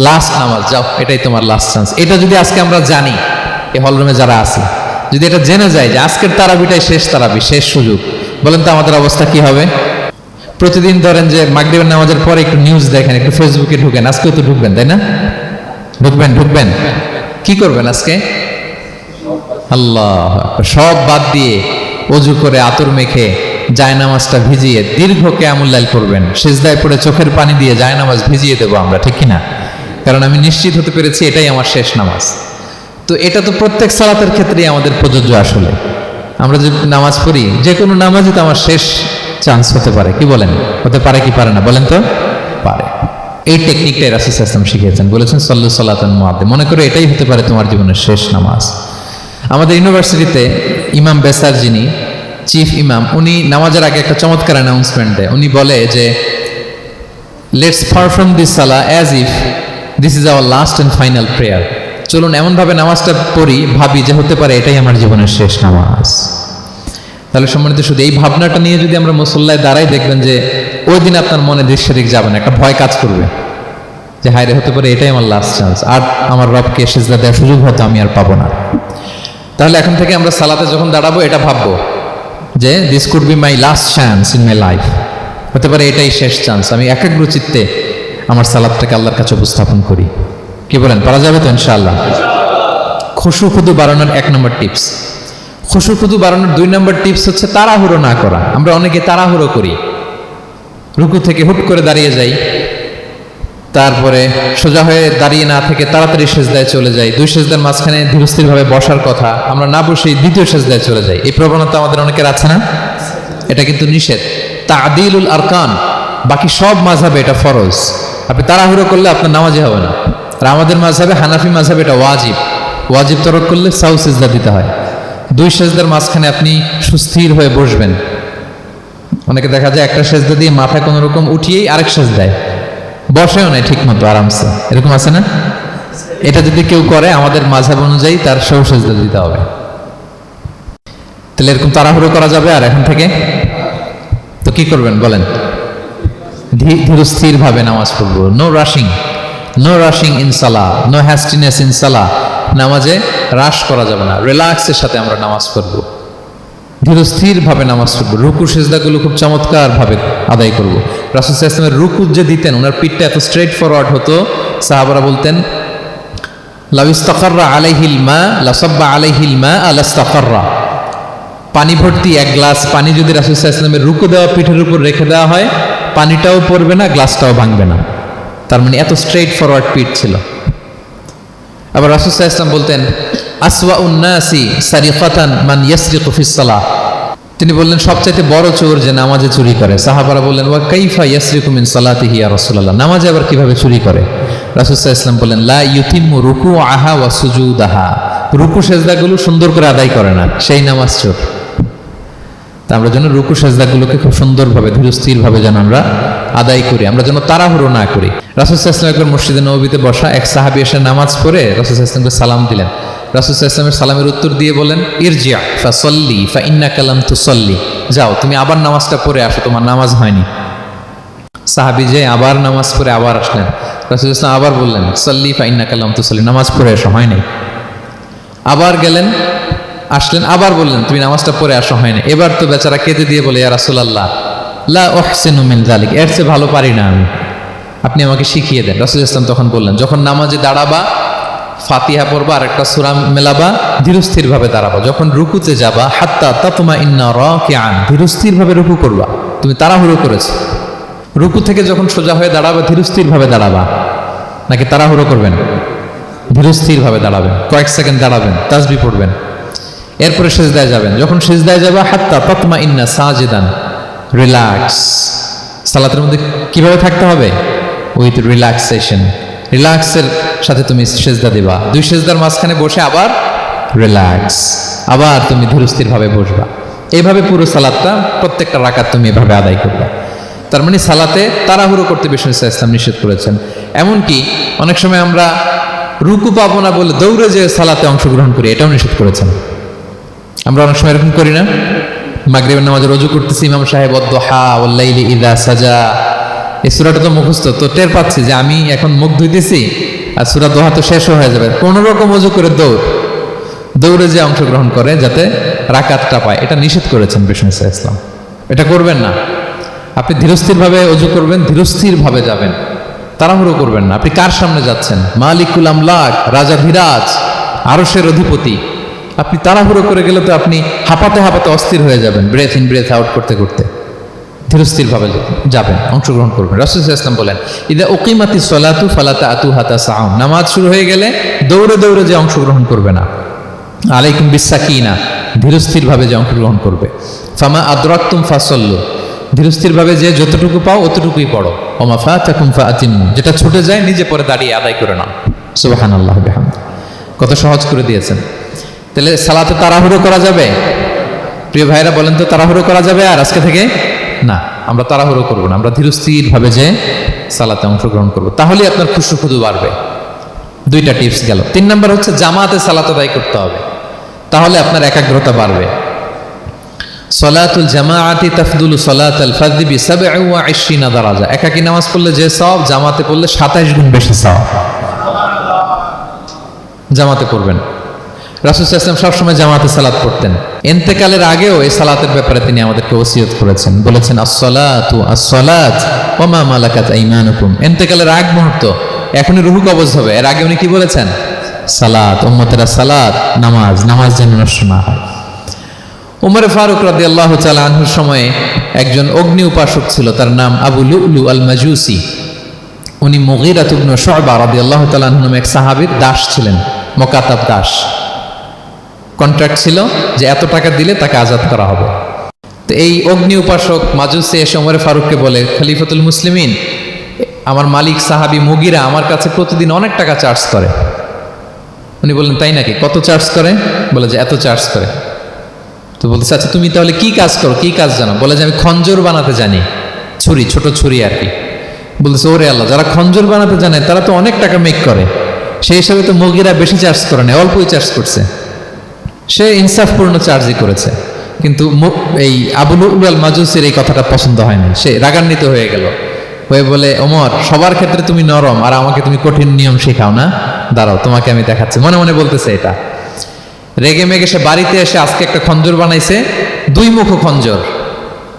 লাস্ট নামাজ, যাও এটাই তোমার লাস্ট চান্স। এটা যদি আজকে আমরা জানি, এই হলরুমে যারা আছে, যদি এটা জেনে যায় যে আজকের তারাবিটাই শেষ তারাবি, শেষ সুযোগ, বলেন তো আমাদের অবস্থা কি হবে? প্রতিদিন ধরেন যে মাগরিবের নামাজের পরে একটু নিউজ দেখেন, একটু ফেসবুকে ঢুকেন। আজকেও তো ঢুকবেন, তাই না? ঢুকবেন। কি করবেন আজকে? আল্লাহ, সব বাদ দিয়ে অজু করে আতর মেখে জায়নামাজটা ভিজিয়ে দীর্ঘ কিয়ামুল লাইল করবেন। সিজদায় পড়ে চোখের পানি দিয়ে জায়নামাজ ভিজিয়ে দেবো আমরা, ঠিক কিনা? কারণ আমি নিশ্চিত হতে পেরেছি এটাই আমার শেষ নামাজ। তো এটা তো প্রত্যেক সালাতের ক্ষেত্রেই আমাদের প্রযোজ্য। আসলে আমরা যে নামাজ পড়ি, যে কোনো নামাজই তো আমার শেষ চান্স হতে পারে। কি বলেন? হতে পারে কি পারে না? বলেন তো। পারে। এই টেকনিকটাই রাসূল সাল্লাল্লাহু আলাইহি ওয়াসাল্লাম শিখিয়েছেন, বলেছেন সল্লু সালাতান মুআদ্দিয়া। মনে করে এটাই হতে পারে তোমার জীবনের শেষ নামাজ। আমাদের ইউনিভার্সিটিতে ইমাম বেসার, যিনি চিফ ইমাম, উনি নামাজের আগে একটা চমৎকার অ্যানাউন্সমেন্ট দেয়। উনি বলে যে let's perform this Salah as if this is our last and final prayer. চলুন এমনভাবে নামাজটা পড়ি, ভাবি যে হতে পারে এটাই আমার জীবনের শেষ নামাজ। তাহলে সম্মানিত, শুধু এই ভাবনাটা নিয়ে যদি আমরা মুসল্লায় দাঁড়াই, দেখবেন যে ওই দিন আপনার মনে দৃশ্যদিক যাবে না, একটা ভয় কাজ করবে যে হায় রে, হতে পারে এটাই আমার লাস্ট চান্স, আর আমার রবকে সিজদা দেওয়ার সুযোগ হয়তো আমি আর পাবো না। তাহলে এখন থেকে আমরা সালাতে যখন দাঁড়াবো, এটা ভাববো যে this could be my last chance in my life. হতে পারে এটাই শেষ চান্স। আমি একাগ্র চিত্তে আমার সালাতটাকে আল্লাহর কাছে উপস্থাপন করি। কি বলেন, পারা যাবে তো ইনশাআল্লাহ? খুশু খুদু বাড়ানোর 1 নম্বর টিপস। খুশু খুদু বাড়ানোর 2 নম্বর টিপস হচ্ছে তাড়াহুড়ো না করা। আমরা অনেকে তাড়াহুড়ো করি, রুকু থেকে হুট করে দাঁড়িয়ে যাই, তারপরে সোজা হয়ে দাঁড়িয়ে না থেকে তাড়াতাড়ি সেজদায় চলে যাই, দুই সেজদার মাঝখানে ধীরস্থির ভাবে বসার কথা, আমরা না বসেই দ্বিতীয় সেজদায় চলে যাই। এই প্রবণতা আমাদের অনেকের আছে না? এটা কিন্তু নিষেধ। তা'দিলুল আরকান, বাকি সব মাযহাবে এটা ফরজ। আপনি তাড়াহুড়ো করলে আপনার নামাজই হবে না। আর আমাদের মাযহাবে, হানাফি মাযহাবে এটা ওয়াজিব। ওয়াজিব তরক করলে সাউ সিজদা দিতে হয়। দুই সেজদার মাঝখানে আপনি সুস্থির হয়ে বসবেন। অনেকে দেখা যায় একটা সেজদা দিয়ে মাথা কোনো রকম উঠিয়েই আরেক সেজদায় বসেও নাই ঠিক মতো আরামসে, এরকম আছে না? এটা যদি কেউ করে আমাদের মাযহাব অনুযায়ী তার সৌ সেজদা দিতে হবে। তাহলে এরকম তাড়াহুড়ো করা যাবে? আর এখন থেকে তো কি করবেন বলেন? ধীরস্থির ভাবে নামাজ পড়বো। No rushing, no rushing in salah, no hastiness in salah. নামাজে রাশ করা যাবে না, রিল্যাক্সের সাথে আমরা নামাজ পড়বো, ধীরস্থির ভাবে নামাজ পড়বো। রুকু সেজদাগুলো খুব চমৎকার ভাবে আদায় করবো। রাসূল সাল্লাল্লাহু আলাইহি ওয়াসাল্লাম রুকু যে দিতেন, ওনার পিঠটা এত স্ট্রেট ফরওয়ার্ড হতো, সাহাবারা বলতেন লাউ ইস্তাকাররা আলাইহিল মা লাসাব্বা আলাইহিল মা আলাস্তাকাররা। পানি ভর্তি এক গ্লাস পানি যদি রাসূল সাল্লাল্লাহু আলাইহি ওয়াসাল্লামের রুকু দেওয়া পিঠের উপর রেখে দেওয়া হয়, পানিটাও পড়বে না, গ্লাসটাও ভাঙবে না। তার মানে এত স্ট্রেট ফরওয়ার্ড পিঠ ছিল। আবার রাসূল সাল্লাল্লাহু আলাইহি ওয়াসাল্লাম বলতেন আসওয়াউন নাসি সারিকাতান মান ইয়াসরিকু ফিস সালাহ। তিনি বললেন সবচাইতে বড় চোর যে নামাজে চুরি করে। সাহাবারা বললেন ওয়া কাইফা ইয়াসরিকু মিন সালাতিহি ইয়া রাসূলুল্লাহ, নামাজে আবার কিভাবে চুরি করে? রাসূল সাল্লাল্লাহু আলাইহি ওয়াসাল্লাম বললেন লা ইউতিম্মু রুকুআহা ওয়া সুজুদাহা, রুকু সেজদাগুলো সুন্দর করে আদায় করে না, সেই নামাজ চোর। তা আমরা যেন রুকু সেজদাগুলোকে খুব সুন্দরভাবে ধীরস্থিরভাবে যেন আমরা আদায় করি, আমরা যেন তাড়াহুড়ো না করি। রাসূল সাল্লাল্লাহু আলাইহি ওয়াসাল্লাম একবার মসজিদে নববীতে বসা এক সাহাবী এসে নামাজ পড়ে রাসূল সাল্লাল্লাহু আলাইহি ওয়াসাল্লামকে সালাম দিলেন। রাসূল সাল্লাল্লাহু আলাইহি ওয়াসাল্লামের সালামের উত্তর দিয়ে বলেন ইরজি' ফাসাল্লি ফাইন্নাকা লাম তুসাল্লি, যাও তুমি আবার নামাজটা পড়ে আসো, তোমার নামাজ হয়নি। সাহাবী যে আবার নামাজ পড়ে আবার আসলেন, রাসূল সাল্লাল্লাহু আলাইহি ওয়াসাল্লাম আবার বললেন সাল্লি ফাইন্নাকা লাম তুসাল্লি, নামাজ পড়ে এসো, হয়নি। আবার গেলেন, আসলেন, আবার বললেন তুমি নামাজটা পড়ে আসো, হয়নি। এবার তো বেচারা কেঁদে দিয়ে বলে ইয়া রাসূলুল্লাহ লা উহসিনু মিন যালিক, এর চেয়ে ভালো পারি না আমি, আপনি আমাকে শিখিয়ে দেন। রাসূল সাল্লাল্লাহু আলাইহি ওয়াসাল্লাম তখন বললেন যখন নামাজে দাঁড়াবা ফাতিহা পড়বা আর একটা সূরা মেলাবা, ধীরস্থির ভাবে দাঁড়াবা। যখন রুকুতে যাবা হাত্তা তাতমাইন্না রাকিআন, ধীরস্থির ভাবে রুকু করবা। তুমি তাড়াহুড়ো করেছো, রুকু থেকে যখন সোজা হয়ে দাঁড়াবা ধীরস্থির ভাবে দাঁড়াবা, নাকি তাড়াহুড়ো করবেন? ধীরস্থির ভাবে দাঁড়াবেন, কয়েক সেকেন্ড দাঁড়াবেন, তাসবিহ পড়বেন, এরপরে সিজদায় যাবেন। যখন সিজদায় যাবা হাত্তা তাতমাইন্না সাজিদান, রিল্যাক্স। সালাতের মধ্যে কিভাবে থাকতে হবে? উইথ রিল্যাক্সেশন, রিল্যাক্সের সাথে তুমি সিজদা দিবা। দুই সিজদার মাঝখানে বসে আবার রিল্যাক্স, আবার তুমি ধীরস্থির ভাবে বসবা। এইভাবে পুরো সালাতটা প্রত্যেকটা রাকাত তুমি এভাবে আদায় করবা। তার মানে সালাতে তাড়াহুড়ো করতে বিষ্ণু ইসলাম নিষেধ করেছেন। এমনকি অনেক সময় আমরা রুকু পাবো না বলে দৌড়ে যে সালাতে অংশগ্রহণ করি, এটাও নিষেধ করেছেন। আমরা অনেক সময় এরকম করি না? মাগরিবের নামাজে রুজু করতেছি, ইমাম সাহেব ওয়াদ-দুহা ওয়াল-লাইলি ইযা সাজা, এই সূরাটা তো মুখস্থ, তো টের পাচ্ছি যে আমি এখন মুখ ধুইতেছি আর সূরা দোহা তো শেষ হয়ে যাবে, কোন রকম ওযু করে দৌড়ে যে অংশগ্রহণ করে যাতে রাকাতটা পায়, এটা নিষেধ করেছেন বিষ্ণু ইসলাম। এটা করবেন না। আপনি ধীরস্থির ভাবে ওযু করবেন, ধীরস্থির ভাবে যাবেন, তাড়াহুড়ো করবেন না। আপনি কার সামনে যাচ্ছেন? মালিকুল আমলাক, রাজা ধীরাজ, আরশের অধিপতি। আপনি তাড়াহুড়ো করে গেলে তো আপনি হাঁপাতে হাঁপাতে অস্থির হয়ে যাবেন, ব্রেথ ইন ব্রেথ আউট করতে করতে। ধীরস্থির ভাবে যাবেন, অংশগ্রহণ করবেন। রাসূল সাল্লাল্লাহু আলাইহি ওয়াসাল্লাম বলেন ইদা উকিমাতিস সালাতু ফালা তা'তুহা তাসআউন, নামাজ শুরু হয়ে গেলে দৌড়ে দৌড়ে যে অংশগ্রহণ করবে না। আলাইকুম বিসাকিনা, ধীরস্থির ভাবে যে অংশগ্রহণ করবে। ফামা আদরাকতুম ফাসাল্লু, ধীরস্থির ভাবে যে যতটুকু পাও অতটুকুই পড়ো। ওমা ফাতাকুম ফাআতিমু, যেটা ছুটে যায় নিজে পরে দাঁড়িয়ে আদায় করে নাও। সুবহানাল্লাহ বিহামদি, কত সহজ করে দিয়েছেন। তাহলে সালাতে তাড়াহুড়ো করা যাবে? প্রিয় ভাইরা বলেন তো, তাড়াহুড়ো করা যাবে আর আজকে থেকে? না, আমরা তাড়াহুড়ো করবো না, আমরা ধীরস্থির ভাবে যে সালাতে অংশগ্রহণ করবো, তাহলে আপনার খুশু খুদু বাড়বে। দুইটা টিপস গেল। 3 নাম্বার হচ্ছে জামাতে সালাত আদায় করতে হবে, তাহলে আপনার একাগ্রতা বাড়বে। সলাতুল জামাআতি তাফদুলু সলাতাল ফাজরি বি 27 দারাজা, একাকী নামাজ পড়লে যে সওয়াব, জামাতে পড়লে 27 গুণ বেশি সওয়াব। জামাতে পড়বেন। রাসূল সাল্লাল্লাহু আলাইহি ওয়াসাল্লাম সবসময় জামাতে সালাত পড়তেন। ইন্তেকালের আগেও এই সালাতের ব্যাপারে তিনি আমাদেরকে ওসিয়ত করেছেন, বলেছেন আসসালাতু আসসালাত ওয়া মা মালাকাত আইমানুকুম। ইন্তেকালের আগ মুহূর্ত, এখনই রূহ কবজ হবে, এর আগে উনি কি বলেছেন? সালাত, উম্মতেরা সালাত, নামাজ যেন নষ্ট না হয়। উমর ফারুক রাদিয়াল্লাহু তাআলা আনহুর সময়ে একজন অগ্নি উপাসক ছিল, তার নাম আবু লুলু আল মাজুসি। উনি মুগীরা ইবনে শুআবা রাদিয়াল্লাহু তাআলা আনহু নামে এক সাহাবীর দাস ছিলেন, মুকাতাব দাস। কন্ট্রাক্ট ছিল যে এত টাকা দিলে তাকে আজাদ করা হবে। তো এই অগ্নি উপাসক মাজুসি এসে ওমর ফারুককে বলে, খলিফাতুল মুসলিমিন, আমার মালিক সাহাবী মুগীরা আমার কাছে প্রতিদিন অনেক টাকা চার্জ করে। উনি বললেন, তাই নাকি? কত চার্জ করে? বলে যে এত চার্জ করে। তো বলতেছে, আচ্ছা তুমি তাহলে কি কাজ করো, কি কাজ জানো? বলে যে আমি খঞ্জর বানাতে জানি, ছুরি, ছোট ছুরি আর কি। বলতেছে, ওরে আল্লাহ, যারা খঞ্জর বানাতে জানে তারা তো অনেক টাকা মেক করে, সেই হিসাবে তো মুগীরা বেশি চার্জ করে না, অল্পই চার্জ করছে। সে ইনসাফপূর্ণ চার্জই করেছে। কিন্তু এই আবু লুলুল মাজুসির এই কথাটা পছন্দ হয়নি, সে রাগান্বিত হয়ে গেল, হয়ে বলে, ওমর, সবার ক্ষেত্রে তুমি নরম আর আমাকে তুমি কঠিন নিয়ম শেখাও না, দাঁড়াও তোমাকে আমি দেখাচ্ছি। মনে মনে বলতেছে এটা। রেগে মেগে সে বাড়িতে এসে আজকে একটা খঞ্জর বানাইছে, দুই মুখো খঞ্জর,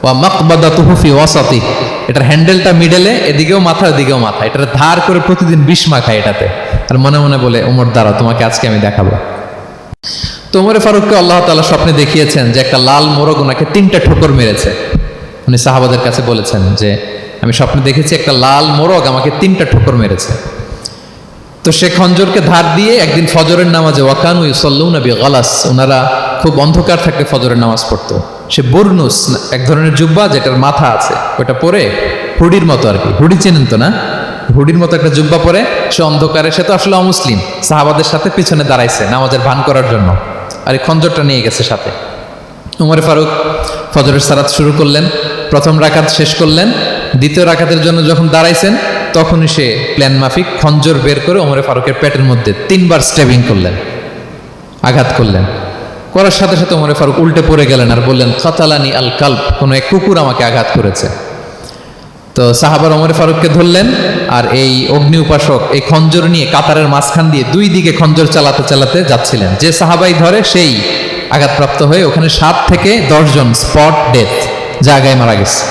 ওয়া মাকবাদাতুহু ফি ওয়াসাতি, এটার হ্যান্ডেলটা মিডলে, এদিকেও মাথা এদিকেও মাথা, এটার ধার করে প্রতিদিন বিষ মাখায় এটাতে। আর মনে মনে বলে, ওমর দাঁড়াও তোমাকে আজকে আমি দেখাবো। তো ওমর ফারুককে আল্লাহ তাআলা স্বপ্নে দেখিয়েছেন যে একটা লাল মোরগ ওনাকে 3টা ঠোকর মেরেছে। উনি সাহাবাদের কাছে বলেছেন যে আমি স্বপ্নে দেখেছি একটা লাল মোরগ আমাকে 3টা ঠোকর মেরেছে। তো সে খঞ্জরকে ধার দিয়ে একদিন ফজরের নামাজে, ওয়াকানু ইউসাল্লুনা বিগালাস, ওনারা খুব অন্ধকার থাকতে ফজরের নামাজ পড়তো। সে বুরনুস, এক ধরনের জুব্বা যেটার মাথা আছে, ওটা পরে হুডির মতো আর কি, হুডি চেনেন তো না, হুডির মতো একটা জুব্বা পরে সে অন্ধকারে, সে তো আসলে অমুসলিম, সাহাবাদের সাথে পিছনে দাঁড়াইছে নামাজের ভান করার জন্য, আর এই খঞ্জরটা নিয়ে গেছে সাথে। ওমর ফারুক ফজরের সালাত শুরু করলেন, প্রথম রাকাত শেষ করলেন, দ্বিতীয় রাকাতের জন্য যখন দাঁড়াইছেন তখনই সে প্ল্যান মাফিক খঞ্জর বের করে ওমর ফারুকের পেটের মধ্যে 3বার স্ট্যাবিং করলেন, আঘাত করলেন। করার সাথে সাথে ওমর ফারুক উল্টে পড়ে গেলেন আর বললেন, কাতালানি আল কালব, কোনো এক কুকুর আমাকে আঘাত করেছে। তো সাহাবার ওমর ফারুককে ধরলেন, আর এই অগ্নি উপাসক এই খঞ্জর নিয়ে কাতারের মাঝখান দিয়ে 2 দিকে খঞ্জর চালাতে চালাতে যাচ্ছিলেন। যে সাহাবাই ধরে সেই আঘাতপ্রাপ্ত হয়ে ওখানে 7 থেকে 10 জন স্পট ডেথ, জায়গায় মারা গেছে।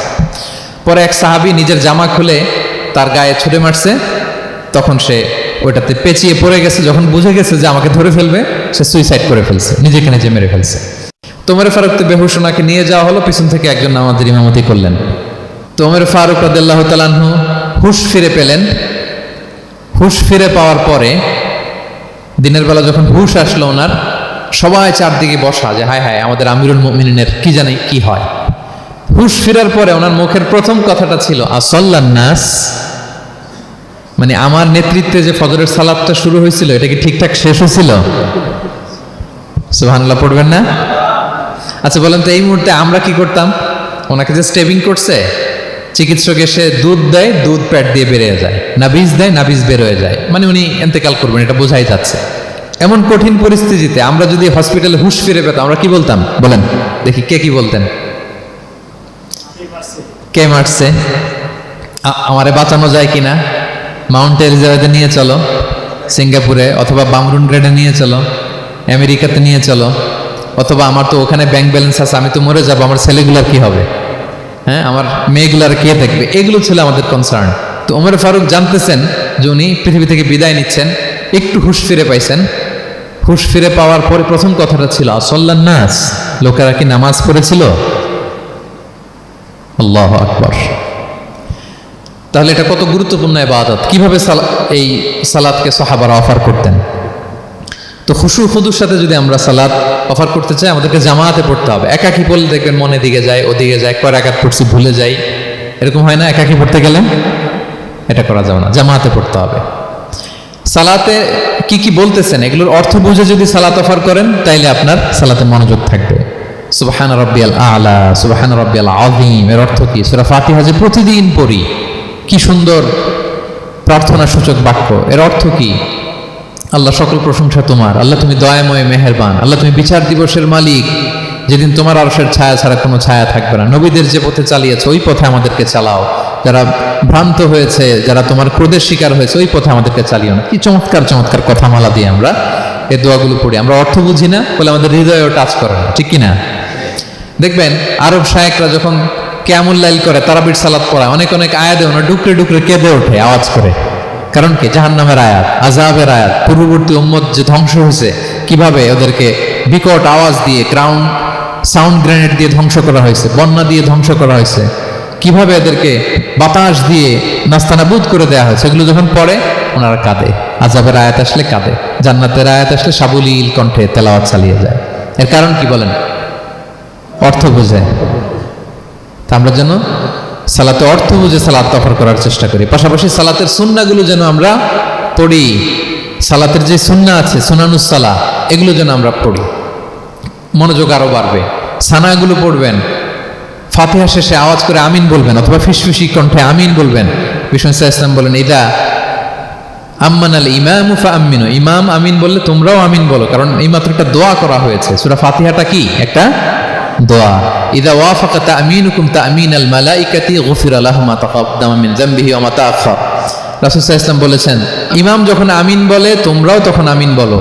পরে এক সাহাবী নিজের জামা খুলে তার গায়ে ছুঁড়ে মারছে, তখন সে ওইটাতে পেঁচিয়ে পড়ে গেছে। যখন বুঝে গেছে যে আমাকে ধরে ফেলবে, সে সুইসাইড করে ফেলছে, নিজেকে নিজে মেরে ফেলছে। তো ওমর ফারুক তো বেহুশ, ওনাকে নিয়ে যাওয়া হলো, পিছন থেকে একজন নামাজের ইমামতি করলেন। তো ওমর ফারুক রাদিয়াল্লাহু তাআলা আনহু হুঁশ ফিরে পেলেন। হুঁশ ফিরে পাওয়ার পরে দিনের বেলা যখন হুঁশ আসলো ওনার, সবাই চারদিকে বসা যে হায় হায় আমাদের আমিরুল মুমিনিনের কি জানি কি হয়। হুঁশ ফেরার পরে ওনার মুখের প্রথম কথাটা ছিল আসাল্লান নাস, মানে আমার নেতৃত্বে যে ফজরের সালাতটা শুরু হয়েছিল এটা কি ঠিকঠাক শেষ হয়েছিল? সুবহানাল্লাহ পড়বেন না? আচ্ছা বলেন তো, এই মুহূর্তে আমরা কি করতাম? ওনাকে যে স্টেবিং করছে, চিকিৎসক এসে দুধ দেয়, দুধ পেট দিয়ে বেরিয়ে যায়, নাবিজ দেয়, নাবিজ বের হয়ে যায়, মানে উনি ইন্তেকাল করবেন, এটা বোঝাই যাচ্ছে। এমন কঠিন পরিস্থিতিতে আমরা যদি হসপিটালে হুঁশ ফিরে পেতাম, আমরা কি বলতাম বলেন দেখি? কে কি বলতেন? কে মারছে? আমারে বাঁচানো যায় কিনা? মাউন্ট এলিজাবেথে নিয়ে চলো, সিঙ্গাপুরে অথবা বামরুন গ্রেডে নিয়ে চলো, আমেরিকাতে নিয়ে চলো, অথবা আমার তো ওখানে ব্যাংক ব্যালেন্স আছে, আমি তো মরে যাবো, আমার ছেলেগুলার কি হবে, হ্যাঁ আমার মেয়েগুলার কে দেখবে, এগুলো ছিল আমাদের কনসার্ন। তো ওমর ফারুক জানতেছেন যে উনি পৃথিবী থেকে বিদায় নিচ্ছেন, একটু হুঁশ ফিরে পাইছেন। হুঁশ ফিরে পাওয়ার পরে প্রথম কথাটা ছিল আসাল্লান নাস, লোকেরা কি নামাজ পড়েছিল? আল্লাহু আকবার। তাহলে এটা কত গুরুত্বপূর্ণ ইবাদত, কিভাবে এই সালাতকে সাহাবারা অফার করতেন। তো খুশু খুদুর সাথে যদি আমরা সালাত অফার করতে চাই, আমাদেরকে জামাতে পড়তে হবে। একাকি পড়লে দেখবেন মনে দিকে যায়, ওদিকে যায়, কয় রাকাত পড়ছি ভুলে যাই, এরকম হয় না? একাকি পড়তে গেলে এটা করা যাবে না, জামাতে পড়তে হবে। সালাতে কি কি বলতেছেন এগুলোর অর্থ বুঝে যদি সালাত অফার করেন, তাইলে আপনার সালাতে মনোযোগ থাকবে। সুবহান রাব্বিয়াল আলা, সুবহান রাব্বিয়াল আযীম, এর অর্থ কি? সূরা ফাতিহা যে প্রতিদিন পড়ি, কি সুন্দর প্রার্থনা সূচক বাক্য, এর অর্থ কি? আল্লাহ সকল প্রশংসা তোমার, আল্লাহ তুমি দয়াময় মেহেরবান, আল্লাহ তুমি বিচার দিবসের মালিক, যেদিন তোমার আরশের ছায়া ছাড়া কোনো ছায়া থাকবে না। নবীদের যে পথে চালিয়েছে ওই পথে আমাদেরকে চালাও, যারা ভ্রান্ত হয়েছে, যারা তোমার ক্রোধের শিকার হয়েছে ওই পথে আমাদেরকে চালিও না। কি চমৎকার চমৎকার কথামালা দিয়ে আমরা এই দোয়াগুলো পড়ি। আমরা অর্থ বুঝি না বলে আমাদের হৃদয়েও টাচ করে না, ঠিক কিনা? দেখবেন আরব শায়েকরা যখন কিয়ামুল লাইল করে, তারাবির সালাত পড়ায়, অনেক অনেক আয়াতে ওনারা ডুকরে ডুকরে কেঁদে ওঠে আওয়াজ করে। কারণ কি? জাহান্নামের আয়াত, আযাবের আয়াত, পূর্ববর্তী উম্মত যে ধ্বংস হয়েছে, কিভাবে ওদেরকে বিকট আওয়াজ দিয়ে, সাউন্ড গ্রেনেড দিয়ে ধ্বংস করা হয়েছে, বন্যা দিয়ে ধ্বংস করা হয়েছে, কিভাবে এদেরকে বাতাস দিয়ে নাস্তানাবুদ করে দেওয়া হয়েছে, এগুলো যখন পড়ে ওনারা কাঁদে। আযাবের আয়াত আসলে কাঁদে, জান্নাতের আয়াত আসলে সাবলীল কণ্ঠে তেলাওয়াত চালিয়ে যায়। এর কারণ কি বলেন? অর্থ বোঝে। তা আমরা যেন সালাতে অর্থ বুঝে সালাত অফার করার চেষ্টা করি। পাশাপাশি সালাতের সুন্নাহগুলো যেন আমরা পড়ি। সালাতের যে সুন্নাহ আছে, সুনানুস সালাহ, এগুলো যেন আমরা পড়ি, মনোযোগ আরো বাড়বে। সানাগুলো পড়বেন, ফাতিহা শেষে আওয়াজ করে আমিন বলবেন, অথবা ফিসফিসি কণ্ঠে আমিন বলবেন। বিষ্ণু ইসলাম বলেন, ইদা আম্মানাল ইমামু ফাআমিনু, ইমাম আমিন বললে তোমরাও আমিন বলো, কারণ এইমাত্র একটা দোয়া করা হয়েছে। সূরা ফাতিহাটা কি? একটা দোয়া। ইদা ওয়াফাকা তামিনুকুম তামিনাল মালাইকাতি গুফিরা লাহু মা তাকাদ্দামা মিন যামবিহি ওয়া মা তাআখার। রাসূল সাল্লাল্লাহু আলাইহি ওয়াসাল্লাম বলেছেন, ইমাম যখন আমিন বলে তোমরাও তখন আমিন বলো,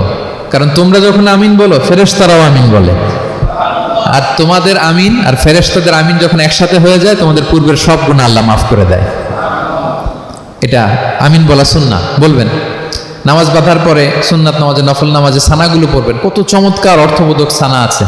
কারণ তোমরা যখন আমিন বলো ফেরেশতারাও আমিন বলে। আর তোমাদের আমিন আর ফেরেশতাদের আমিন যখন একসাথে হয়ে যায়, তোমাদের পূর্বের সব গুনাহ আল্লাহ মাফ করে দেয়। এটা আমিন বলা সুন্নাহ, বলবেন। নামাজ বাঁধার পরে সুন্নাত নামাজে, নফল নামাজে সানাগুলো পড়বেন। কত চমৎকার অর্থবোধক সানা আছে।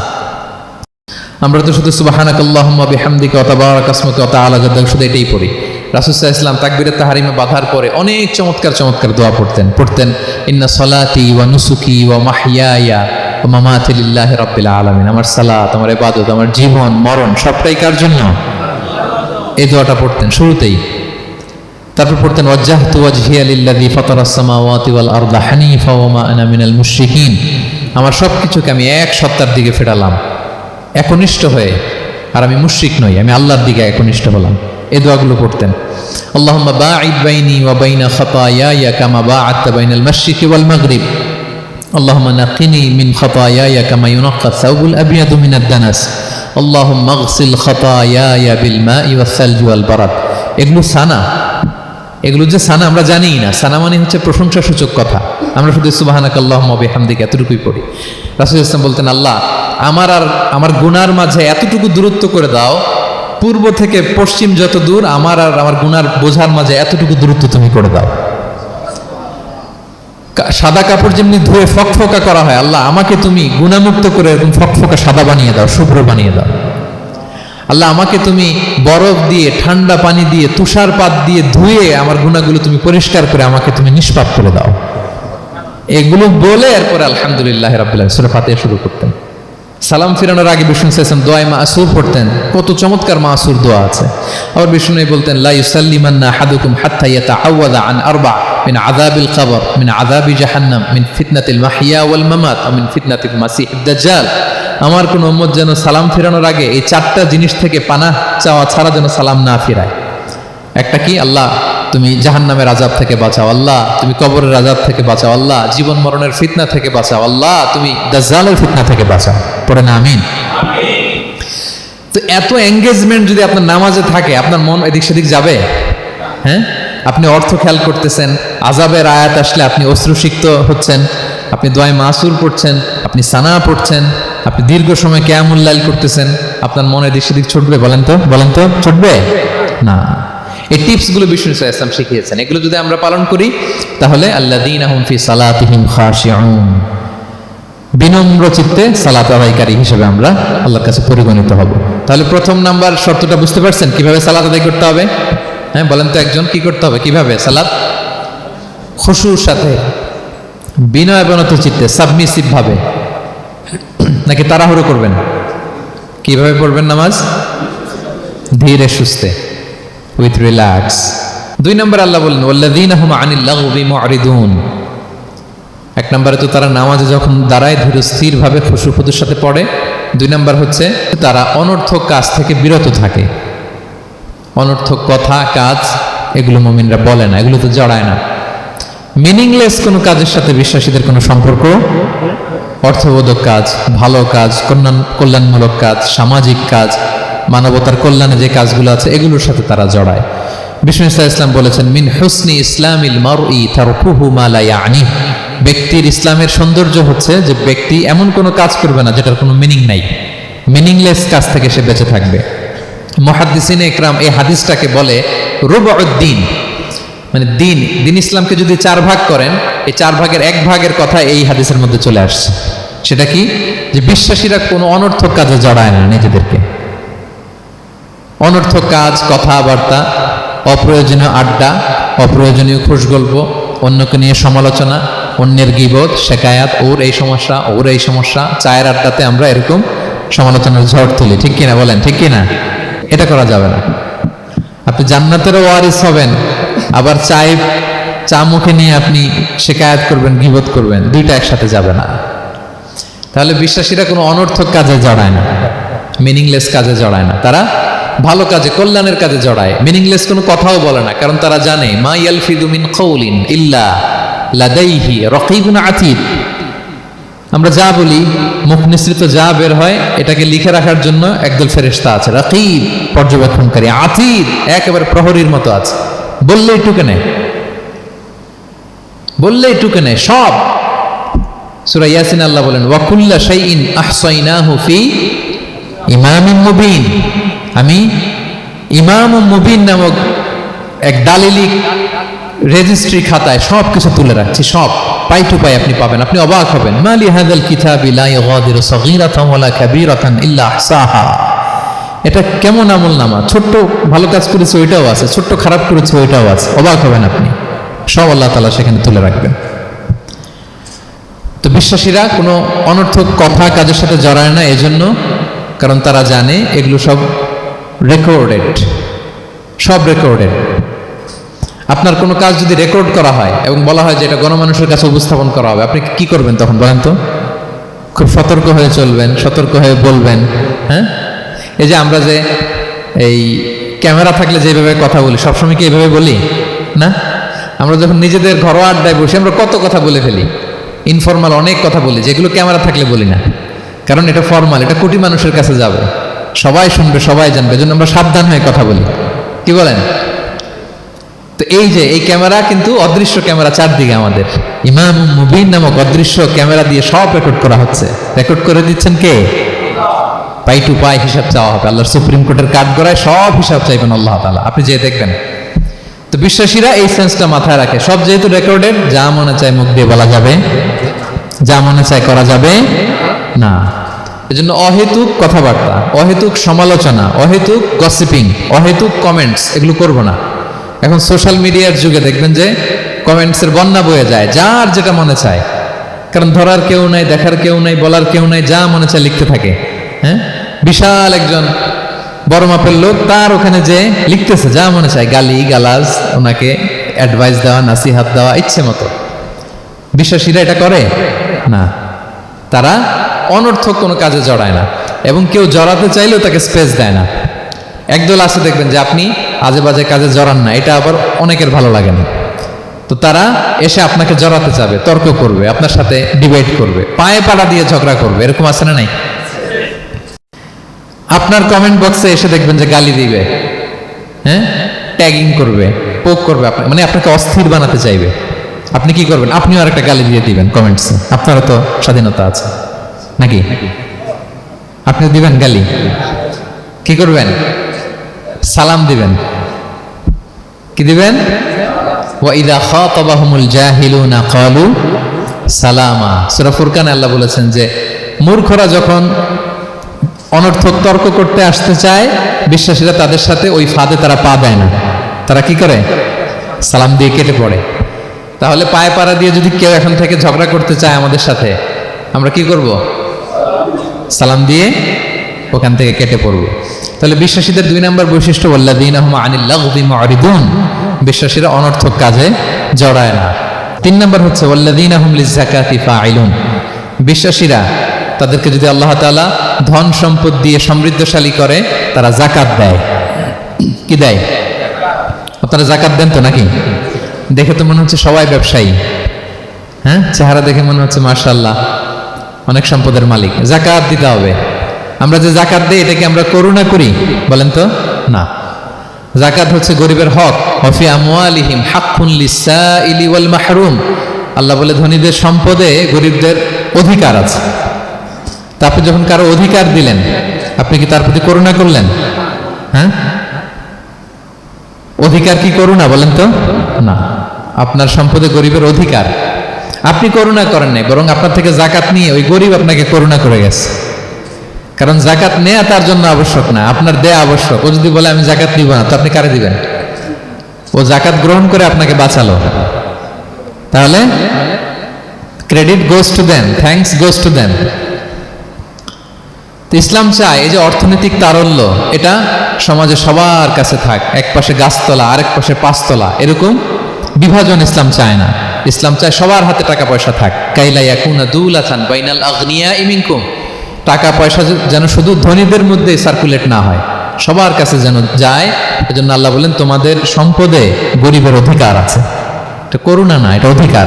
আমরা তো শুধু সুবহানাকাল্লাহুম্মা বিহামদিকা ওয়া তাবারাকা ইসমুকা ওয়া তাআলা জাদ্দুকা শুধু এটাই পড়ি। রাসূল সাল্লাল্লাহু আলাইহি ওয়াসাল্লাম তাকবীরে তাহরিমে বাঁধার পরে অনেক চমৎকার চমৎকার দোয়া পড়তেন। ইন্না সলাতি ওয়া নুসুকি ওয়া মাহইয়ায়া ওয়া মামাতি লিল্লাহি রাব্বিল আলামিন। আমার সালাত, আমার ইবাদত, আমার জীবন মরণ সবটাই কার জন্য? এই দোয়াটা পড়তেন শুরুতেই। তারপর পড়তেন ওয়াজ্জাহতু ওয়াজহিয়া লিল্লাযী ফাতারাস সামাওয়াতি ওয়াল আরদা হানিফা ওয়া মা আনা মিনাল মুশরিকিন। আমার সবকিছুকে আমি এক সত্তার দিকে ফেরালাম, একনিষ্ঠ হয়ে। আর আমি মুশরিক নই, আমি আল্লাহর দিকে একনিষ্ঠ হলাম। এই দোয়াগুলো পড়তেন। আল্লাহুম্মা বাঈদ বাইনি ওয়া বাইনা খাতায়ায়া কামা বাআদতা বাইনাল মাশরিকি ওয়াল মাগরিব। আল্লাহুম্মা নাক্কিনি মিন খাতায়ায়া কামা ইউনাক্কা আস-সাওবুল আবয়াদু মিনাদ দানাস। আল্লাহুম্মা আগসিল খাতায়ায়া বিল মাই ওয়াস সালজি ওয়াল বারাদ। এগুলো সানা। এগুলো যে সানা আমরা জানিই না। সানা মানে হচ্ছে প্রশংসাসূচক কথা। আমরা শুধু সুবহানাকাল্লাহুম্মা ওয়া বিহামদিকা এতটুকুই পড়ি। রাসূল ইসলাম বলতেন, আল্লাহ আমার আর আমার গুনার মাঝে এতটুকু দূরত্ব করে দাও, পূর্ব থেকে পশ্চিম যত দূর, আমার আর আমার গুনার বোঝার মাঝে এতটুকু দূরত্ব তুমি করে দাও। সাদা কাপড় যেমনি ধুয়ে ফকফকা করা হয়, আল্লাহ আমাকে তুমি গুনামুক্ত করে এরকম ফকফকা সাদা বানিয়ে দাও, শুভ্র বানিয়ে দাও। আল্লাহ আমাকে তুমি বরফ দিয়ে, ঠান্ডা পানি দিয়ে, তুষারপাত দিয়ে ধুয়ে আমার গুনাহগুলো তুমি পরিষ্কার করে আমাকে তুমি নিষ্পাপ করে দাও। এগুলো বলে এরপরে আলহামদুলিল্লাহ রাব্বিল আলামিন সূরা ফাতিহা শুরু করতেন। সালাম ফিরানোর আগে বিষ্ণু সাল্লাল্লাহু আলাইহি ওয়াসাল্লাম দোয়া মাসুর পড়তেন। কত চমৎকার মাসুর দোয়া আছে। আবার বিষ্ণু বলতেন, লা ইউসাল্লিমান্না আহাদুকুম হাত্তা ইয়াতাআওয়াযা আন আরবা মিন আযাবিল কবর, মিন আযাবি জাহান্নাম, মিন ফিতনাতিল মাহইয়া ওয়াল মামাত ওয়া মিন ফিতনাতিল মাসিহিদ দাজ্জাল। আমার কোন উম্মত যেন সালাম ফিরানোর আগে এই চারটা জিনিস থেকে পানাহ চাওয়া ছাড়া যেন সালাম না ফিরায়। একটা কি? আল্লাহ তুমি জাহান্নামের আযাব থেকে বাঁচাও, আল্লাহ তুমি কবরের আযাব থেকে বাঁচাও, আল্লাহ জীবন মরণের ফিতনা থেকে বাঁচাও, আল্লাহ তুমি দাজ্জালের ফিতনা থেকে বাঁচাও। পড়ে না আমিন। তো এত এঙ্গেজমেন্ট যদি আপনার নামাজে থাকে, আপনার মন এদিক সেদিক যাবে? হ্যাঁ, আপনি অর্থ খেয়াল করতেছেন, আযাবের আয়াত আসলে আপনি অশ্রুসিক্ত হচ্ছেন, আপনি দোয়া মাসুর পড়ছেন, আপনি সানা পড়ছেন, আপনি দীর্ঘ সময় কিয়ামুল লাইল করতেছেন, আপনার মন এদিক সেদিক ছুটবে? বলেন তো ছুটবে না। এই টিপসগুলো বিষ্ণু সাল্লাল্লাহু আলাইহি ওয়াসাল্লাম শিখিয়েছেন। এগুলো যদি আমরা পালন করি তাহলে আল্লাযীনা হুম ফি সালাতিহিম খাশিউন, বিনম্র চিত্তে সালাত আদায়কারী হিসেবে আমরা আল্লাহর কাছে পরিগণিত হব। তাহলে প্রথম নাম্বার শর্তটা বুঝতে পারছেন কিভাবে সালাত আদায় করতে হবে? হ্যাঁ বলেন তো একজন, কি করতে হবে? কিভাবে সালাত? খুশুর সাথে, বিনয় বিনত চিত্তে, সাবমিসিভ ভাবে, নাকি তাড়াহুড়ো করবেন? কিভাবে পড়বেন নামাজ? ধীরে সুস্থে, উইথ রিল্যাক্স। 2 নম্বর আল্লাহ বলেন ওয়াল্লাযীনা হুম আনিল লাগবি মুআরিদুন। 1 নম্বরে তো তারা নামাজে যখন দাঁড়ায় ধীর স্থির ভাবে খুশুর সাথে পড়ে। 2 নম্বর হচ্ছে তারা অনর্থক কাজ থেকে বিরত থাকে। অনর্থক কথা, কাজ এগুলো মুমিনরা বলে না, এগুলো তো জড়ায় না। মিনিংলেস কোনো কাজের সাথে বিশ্বাসীদের কোনো সম্পর্ক। অর্থবোধক কাজ, ভালো কাজ, কল্যাণমূলক কাজ, সামাজিক কাজ, মানবতার কল্যাণে যে কাজগুলো আছে এগুলোর সাথে তারা জড়ায়। বিষ্ণু সাল্লাল্লাহু আলাইহি ওয়াসাল্লাম বলেছেন, মিন হুসনি ইসলামিল মারই তারকুহু মা লা ইয়ানি। ব্যক্তির ইসলামের সৌন্দর্য হচ্ছে যে ব্যক্তি এমন কোনো কাজ করবে না যেটার কোনো মিনিং নাই। মিনিংলেস কাজ থেকে সে বেঁচে থাকবে। মুহাদ্দিসিনে ইকরাম এই হাদিসটাকে বলে রুবউদ্দিন, মানে দিন ইসলামকে যদি 4 ভাগ করেন, এই 4 ভাগের 1 ভাগের কথা এই হাদিসের মধ্যে চলে আসছে। সেটা কি? যে বিশ্বাসীরা কোনো অনর্থক কাজে জড়ায় না নিজেদেরকে। অনর্থক কাজ, কথাবার্তা, অপ্রয়োজনীয় আড্ডা, অপ্রয়োজনীয় খুশগল্প, অন্যকে নিয়ে সমালোচনা, অন্যের গীবত, শেকায়াত, ওর এই সমস্যা, ওর এই সমস্যা। চায়ের আড্ডাতে আমরা এরকম সমালোচনার ঝড় তুলি, ঠিক কিনা বলেন? ঠিক কিনা? এটা করা যাবে না। আপনি জান্নাতেরও ওয়ারিস হবেন, আবার চা মুখে নিয়ে আপনি শেকায়াত করবেন, গীবত করবেন, দুইটা একসাথে যাবে না। তাহলে বিশ্বাসীরা কোনো অনর্থক কাজে জড়ায় না, মিনিংলেস কাজে জড়ায় না। তারা ভালো কাজে, কল্যাণের কাজে জড়ায়। মিনিংলেস কোনো কথাও বলে না, কারণ তারা জানে মা ইয়ালফিদু মিন কাউলিন ইল্লা লাদাইহি রাকিবুন আতীদ। আমরা যা বলি, মুখ নিঃসৃত যা বের হয়, এটাকে লিখে রাখার জন্য একদল ফেরেশতা আছে, রাকিব পর্যবেক্ষণকারী, আতীদ একেবারে প্রহরীর মতো আছে। বললেই টুকে নেয়, বললেই টুকে নেয় সব। সূরা ইয়াসিন আল্লাহ বলেন ওয়া কুল্লা শাইইন আহসাইনাহু ফি ইমামিন মুবিন। আমি ইমামুম মুবিন নামক এক দালিলিক রেজিস্ট্রি খাতায় সব কিছু তুলে রাখছি, সব পাই টু পাই আপনি পাবেন। আপনি অবাক হবেন, মালি হাযাল কিতাবি লা ইগাদিরু সাগীরাতান ওয়ালা কাবীরাতান ইল্লা আহসাহা। এটা কেমন আমলনামা, ছোট্ট ভালো কাজ করেছে ওইটাও আছে, ছোট্ট খারাপ করেছে ওইটাও আছে। অবাক হবেন আপনি, সব আল্লাহ তাআলা সেখানে তুলে রাখবেন। তো বিশ্বাসীরা কোনো অনর্থক কথা কাজের সাথে জড়ায় না, এজন্য কারণ তারা জানে এগুলো সব রেকর্ডেড, সব রেকর্ডেড। আপনার কোনো কাজ যদি রেকর্ড করা হয় এবং বলা হয় যে এটা গণমানুষের কাছে উপস্থাপন করা হবে, আপনি কি করবেন তখন বলেন তো? খুব সতর্ক হয়ে চলবেন, সতর্ক হয়ে বলবেন। হ্যাঁ, এই যে আমরা যে এই ক্যামেরা থাকলে যেভাবে কথা বলি, সবসময় কি এইভাবে বলি না? আমরা যখন নিজেদের ঘরোয়া আড্ডায় বসে আমরা কত কথা বলে ফেলি, ইনফরমাল অনেক কথা বলি, যেগুলো ক্যামেরা থাকলে বলি না, কারণ এটা ফরমাল, এটা কোটি মানুষের কাছে যাবে, সবাই শুনবে, সবাই জানবে, এজন্য আমরা সাবধান হয়ে কথা বলি। কি বলেন? তো এই যে এই ক্যামেরা কিন্তু অদৃশ্য ক্যামেরা চারদিকে আমাদের, ইমাম মুবিন নামক অদৃশ্য ক্যামেরা দিয়ে সব রেকর্ড করা হচ্ছে। রেকর্ড করে দিচ্ছেন কে? পাই টু পাই হিসাব চাওয়া হবে। আল্লাহর সুপ্রিম কোর্টের কাঠগড়ায় সব হিসাব চাইবেন আল্লাহ তাআলা, আপনি যে দেখবেন। তো বিশ্বাসীরা এই সেন্সটা মাথায় রাখে, সব যেহেতু রেকর্ডেড, যা মনে চায় মুখ দিয়ে বলা যাবে, যা মনে চায় করা যাবে না। এজন্য অহেতুক কথাবার্তা, অহেতুক সমালোচনা, অহেতুক গসিপিং, অহেতুক কমেন্টস এগুলো করব না। এখন সোশ্যাল মিডিয়ার যুগে দেখবেন যে কমেন্টসের বন্যা বয়ে যায়, যার যেটা মনে চায়, কারণ ধরার কেউ নাই, দেখার কেউ নাই, বলার কেউ নাই, যা মনে চায় লিখতে থাকে। হ্যাঁ, বিশাল একজন বড় মাপের লোক, তার ওখানে যে লিখতেছে যা মনে চায়, গালি গালাজ, ওনাকে অ্যাডভাইস দেওয়া, নাসিহাত দেওয়া ইচ্ছে মতো। বিশ্বাসীরা এটা করে না, তারা অনর্থক কোনো কাজে জড়ায় না, এবং কেউ জড়াতে চাইলেও তাকে স্পেস দেয় না। একদল আছে দেখবেন যে আপনি আজে বাজে কাজে জড়ান না, এটা আবার অনেকের ভালো লাগে না। তো তারা এসে আপনাকে জড়াতে চাবে, তর্ক করবে, আপনার সাথে ডিবেট করবে, পায়ে পাড়া দিয়ে ঝগড়া করবে, এরকম আছে না নাই? আপনার কমেন্ট বক্সে এসে দেখবেন যে গালি দিবে, হ্যাঁ, ট্যাগিং করবে, পোক করবে, মানে আপনাকে অস্থির বানাতে চাইবে। আপনি কি করবেন? আপনিও আরেকটা গালি দিয়ে দিবেন কমেন্টসে, আপনারও তো স্বাধীনতা আছে নাকি? আপনি দিবেন গালি, কি করবেন? সালাম দিবেন। কি দিবেন? ওয়া ইযা খাতাবাহুমুল জাহিলুনা ক্বালু সালামা। সূরা ফুরকানে আল্লাহ বলেছেন যে মূর্খরা যখন অনর্থক তর্ক করতে আসতে চায়, বিশ্বাসীরা তাদের সাথে ওই ফাঁদে তারা পা দেয় না, তারা কি করে? সালাম দিয়ে কেটে পড়ে। তাহলে পায়ে পাড়া দিয়ে যদি কেউ এখন থেকে ঝগড়া করতে চায় আমাদের সাথে, আমরা কি করব? সালাম দিয়ে ওখান থেকে কেটে পড়ব। তাহলে বিশ্বাসীদের ২ নম্বর বৈশিষ্ট্য, ওয়াল্লাযীনা হুম আনিল লাগযি মু'রিদুন, বিশ্বাসীরা অনর্থক কাজে জড়ায় না। ৩ নম্বর হচ্ছে ওয়াল্লাযীনা হুম লিয-যাকাতি ফাঈলুন, বিশ্বাসীরা তাদেরকে যদি আল্লাহ তাআলা ধন সম্পদ দিয়ে সমৃদ্ধশালী করে, তারা যাকাত দেয়। কি দেয়? আপনারা যাকাত দেন তো নাকি? দেখে তো মনে হচ্ছে সবাই ব্যবসায়ী, হ্যাঁ, চেহারা দেখে মনে হচ্ছে মাশাআল্লাহ অনেক সম্পদের মালিক। যাকাত দিতে হবে। আমরা যে যাকাত দেই, এটাকে আমরা করুণা করি বলেন তো? না, যাকাত হচ্ছে গরিবের হক। ওয়াফি আমওয়ালিহিম হাক্কুন লিস-সাইলি ওয়াল মাহরুম, আল্লাহ বলে ধনীদের সম্পদে গরিবদের অধিকার আছে। তা আপনি যখন কারো অধিকার দিলেন, আপনি কি তার প্রতি করুণা করলেন? হ্যাঁ, অধিকার কি করুণা বলেন তো? না, আপনার সম্পদে গরিবের অধিকার, আপনি করুণা করেন নাই, বরং আপনার থেকে যাকাত নিয়ে ওই গরিব আপনাকে করুণা করে গেছে। কারণ জাকাত নেয়া তার জন্য আবশ্যক না, আপনার দেয়া আবশ্যক। ও যদি বলে আমি জাকাত দিব না, তো আপনি কারে দিবেন? ও জাকাত গ্রহণ করে আপনাকে বাঁচালো, তাহলে credit goes to them, thanks goes to them. তো ইসলাম চায় এই যে অর্থনৈতিক তারল্য, এটা সমাজে সবার কাছে থাক। এক পাশে গাছতলা, আরেক পাশে পাঁচতলা, এরকম বিভাজন ইসলাম চায় না। ইসলাম চায় সবার হাতে টাকা পয়সা থাক। কাইলা ইয়াকুনা দুলাতান বাইনাল আগনিয়াই মিনকুম, টাকা পয়সা যেন শুধু ধনীদের মধ্যে সার্কুলেট না হয়, সবার কাছে যেন যায়। এজন্য আল্লাহ বলেন তোমাদের সম্পদে গরিবের অধিকার আছে। এটা করুণা না, এটা অধিকার।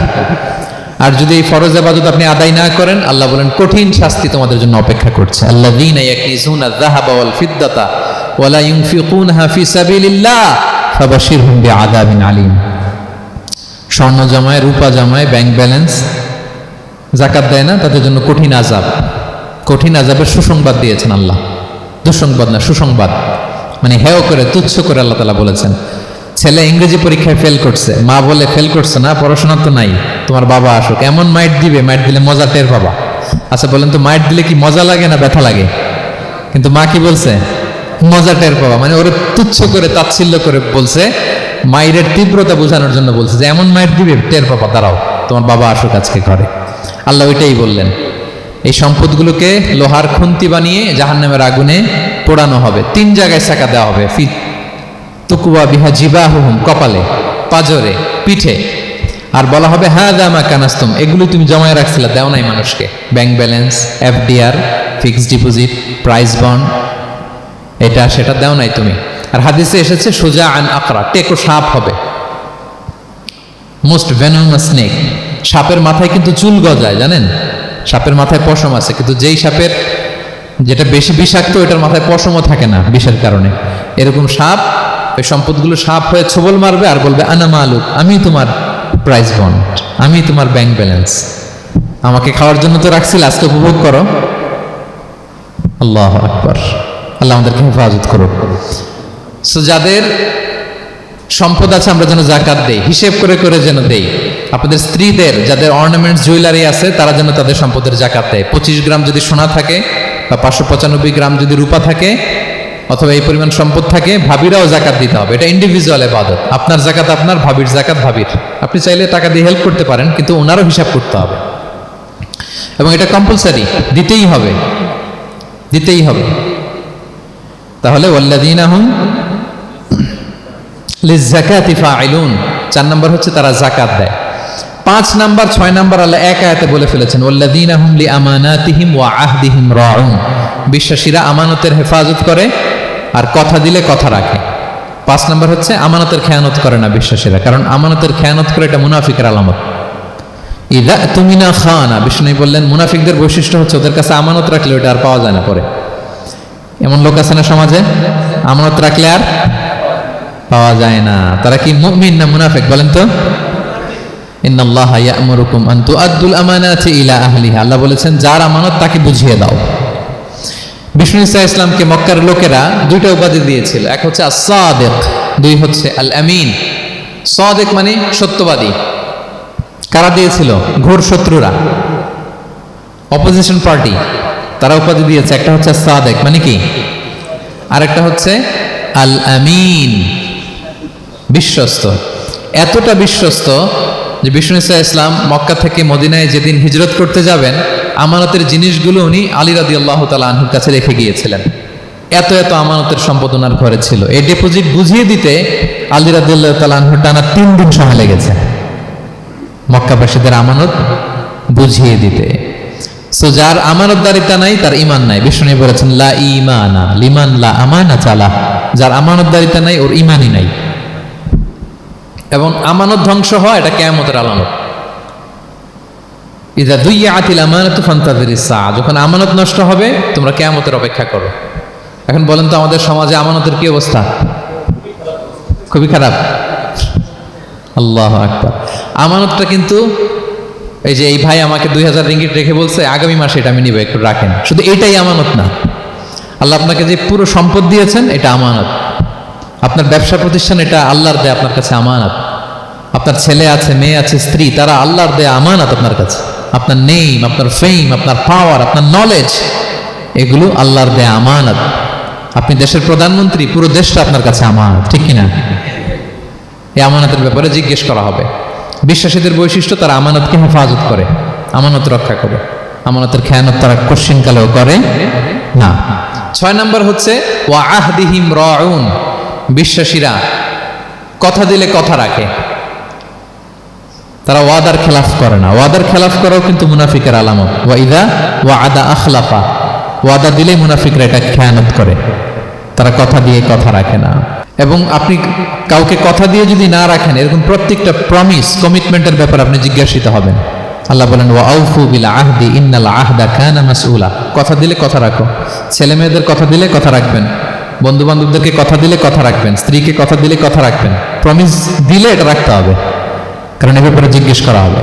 আর যদি এই ফরজ ইবাদত আপনি আদায় না করেন, আল্লাহ বলেন কঠিন শাস্তি তোমাদের জন্য অপেক্ষা করছে। আল্লাযীনা ইয়াকনিজুনা আয-যাহাবা ওয়াল ফিদ্দাতা ওয়া লা ইউনফিকুনহা ফি সাবিলিল্লাহ ফাবাশশিরহুম বিআযাবিন আলীম। স্বর্ণ জমায়, রূপা জমায়, ব্যাংক ব্যালেন্স, যাকাত দেয় না, তাদের জন্য কঠিন আযাব, কঠিন আযাবের সুসংবাদ দিয়েছেন আল্লাহ। দুঃসংবাদ না, সুসংবাদ। মানে হেয় করে, তুচ্ছ করে আল্লাহ তাআলা বলেছেন। ছেলে ইংরেজি পরীক্ষায় ফেল করছে, মা বলে ফেল করছে না, পড়াশোনা তো নাই, তোমার বাবা আসুক, এমন মাইট দিবে, মাইট দিলে মজা টের পাবা। আচ্ছা বলেন তো, মাইট দিলে কি মজা লাগে না ব্যথা লাগে? কিন্তু মা কি বলছে? মজা টের পাবা। মানে ওরে তুচ্ছ করে, তাচ্ছিল্য করে বলছে, মায়ের তীব্রতা বোঝানোর জন্য বলছে যে এমন মাইট দিবে, টের পাবা, দাঁড়াও, তোমার বাবা আসুক আজকে ঘরে। আল্লাহ ওইটাই বললেন। এই সম্পদগুলোকে লোহার খুন্তি বানিয়ে জাহান্নামের আগুনে পোড়ানো হবে। 3 জায়গায় ছাকা দেওয়া হবে। তুকুয়া বিহা জিবাহুম, কপালে, পাজরে, পিঠে। আর বলা হবে হাযা মা কানাস্তুম, এগুলো তুমি জমায় রাখছিলে, দাও নাই মানুষকে। Bank balance, FDR, fixed deposit, price bond, এটা সেটা দাও নাই তুমি। আর হাদিসে এসেছে সুজা আন আকরা, টেকো সাপ হবে, মোস্ট ভেনোমাস স্নেক। সাপের মাথায় কিন্তু চুল গজায়, জানেন? সাপের মাথায় পশম আছে, কিন্তু যেই সাপের যেটা বেশি বিষাক্ত, ওটার মাথায় পশমও থাকে না বিষের কারণে। এরকম সাপ ওই সম্পদগুলো সাপ হয়ে ছোবল মারবে আর বলবে আনা মালুক, আমি তোমার প্রাইস বন্ড, আমি তোমার ব্যাংক ব্যালেন্স, আমাকে খাওয়ার জন্য তো রাখছিল, আজকে উপভোগ করো। আল্লাহু আকবার। আল্লাহ আমাদেরকে হেফাজত করুন। সো যাদের সম্পদ আছে আমরা যেন যাকাত দেই, হিসেব করে করে যেন দেই। আপনাদের স্ত্রীদের যাদের অর্নামেন্টস, জুয়েলারি আছে, তারা যেন তাদের সম্পদের যাকাত দেয়। 25 গ্রাম যদি সোনা থাকে বা 595 গ্রাম যদি রূপা থাকে, অথবা এই পরিমাণ সম্পদ থাকে, ভাবিরাও যাকাত দিতে হবে। এটা ইন্ডিভিজুয়াল ইবাদত। আপনার যাকাত আপনার, ভাবির যাকাত ভাবির। আপনি চাইলে টাকা দিয়ে হেল্প করতে পারেন, কিন্তু ওনারও হিসাব করতে হবে, এবং এটা কম্পালসারি, দিতেই হবে, দিতেই হবে। তাহলে ওয়াল্লাযীনা হুম লিয-যাকাতি ফাঈলুন, 4 নম্বর হচ্ছে তারা যাকাত দেয়। 5 নাম্বার 6 নাম্বার আল্লাহ এক আয়াতে বলে ফেলেছেন, ওয়াল্লাযীনা হুম লিআমানাতিহিম ওয়া আহদিহিম রাউন, বিশ্বাসীরা আমানতের হেফাজত করে আর কথা দিলে কথা রাখে। 5 নাম্বার হচ্ছে আমানতের খেয়ানত করে না বিশ্বাসীরা, কারণ আমানতের খেয়ানত করে এটা মুনাফিকের আলামত। ইযা তুমিনা খানা, বিষ্ণু বললেন মুনাফিকদের বৈশিষ্ট্য হচ্ছে ওদের কাছে আমানত রাখলে ওটা আর পাওয়া যায় না পরে। এমন লোক আছে না সমাজে, আমানত রাখলে আর পাওয়া যায় না। তারা কি মুমিন না মুনাফিক বলেন তো? ইন্নাল্লাহা ইয়া'মুরুকুম আন তুআদ্দুল আমানাতি ইলা আহলিহা, আল্লাহ বলেছেন যার আমানত তাকে বুঝিয়ে দাও। বিষ্ণু ঈসা ইসলামকে মক্কার লোকেরা 2টা উপাধি দিয়েছিল, এক হচ্ছে আস-সাদিক, 2 হচ্ছে আল আমিন। সাদিক মানে সত্যবাদী। কারা দিয়েছিল? ঘোর শত্রুরা, অপোজিশন পার্টি, তারা উপাধি দিয়েছে। একটা হচ্ছে সাদিক মানে কি, আর একটা হচ্ছে আল আমিন, বিশ্বস্ত। এতটা বিশ্বস্ত যে বিষ্ণু ঈসা ইসলাম মক্কা থেকে মদিনায় যেদিন হিজরত করতে যাবেন, আমানতের জিনিসগুলো উনি আলী রাদিয়াল্লাহু তাআলা আনহুর কাছে রেখে গিয়েছিলেন। এত এত আমানতের সম্পদ ওনার ঘরে ছিল। এই ডিপোজিট বুঝিয়ে দিতে আলী রাদিয়াল্লাহু তাআলা আনহুর টানা 3 দিন সময় লেগেছে, মক্কাবাসীদের আমানত বুঝিয়ে দিতে। সো যার আমানতদারিতা নাই তার ঈমান নাই। বিষ্ণু বলেছেন লা ঈমানা লিমান লা আমানাতা লাহ, যার আমানতদারিতা নাই ওর ঈমানই নাই। এবং আমানত ধ্বংস হয় এটা কিয়ামতের আলামত। ইযা দুইয়াতিল আমানাতু ফান্তাযিরিস সাআ, যখন আমানত নষ্ট হবে তোমরা কিয়ামতের অপেক্ষা করো। এখন বলেন তো আমাদের সমাজে আমানতের কি অবস্থা? খুবই খারাপ। আল্লাহু আকবার। আমানতটা কিন্তু এই যে এই ভাই আমাকে 2000 রিঙ্গিট রেখে বলছে আগামী মাসে এটা আমি নিব, একটু রাখেন, শুধু এটাই আমানত না। আল্লাহ আপনাকে যে পুরো সম্পদ দিয়েছেন এটা আমানত। আপনার ব্যবসা প্রতিষ্ঠান এটা আল্লাহর দেয়া আপনার কাছে আমানত। আপনার ছেলে আছে, মেয়ে আছে, স্ত্রী, তারা আল্লাহর দেয়া আমানত আপনার কাছে। আপনার নেম, আপনার ফেম, আপনার পাওয়ার, আপনার নলেজ, এগুলো আল্লাহর দেয়া আমানত। আপনি দেশের প্রধানমন্ত্রী, পুরো দেশটা আপনার কাছে আমানত, ঠিক কিনা? এই আমানতের ব্যাপারে জিজ্ঞেস করা হবে। বিশ্বাসীদের বৈশিষ্ট্য, তারা আমানতকে হেফাজত করে, আমানত রক্ষা করে, আমানতের খেয়ানত তারা কোশ্চিনকালেও করে না। 6 নম্বর হচ্ছে ওয়া আহদিহিম রাউন, বিশ্বাসীরা কথা দিলে কথা রাখে, তারা ওয়াদার খেলাফ করে না। ওয়াদার খেলাফ করাও কিন্তু মুনাফিকের আলামত। ওয়া ইযা ওয়াআদা আখলাফা, ওয়াদা দিলেই মুনাফিকরা এটা খেয়ানত করে, তারা কথা দিয়ে কথা রাখে না। এবং আপনি কাউকে কথা দিয়ে যদি না রাখেন, এরকম প্রত্যেকটা প্রমিস, কমিটমেন্টের ব্যাপারে আপনি জিজ্ঞাসিত হবেন। আল্লাহ বলেন ওয়া আউফু বিল আহদি ইন্নাল আহদা কানা মাসউলা। কথা দিলে কথা রাখো। ছেলে মেয়েদের কথা দিলে কথা রাখবেন, বন্ধু বান্ধবদেরকে কথা দিলে কথা রাখবেন, স্ত্রীকে কথা দিলে কথা রাখবেন। প্রমিস দিলে এটা রাখতে হবে, কারণ এ ব্যাপারে জিজ্ঞেস করা হবে।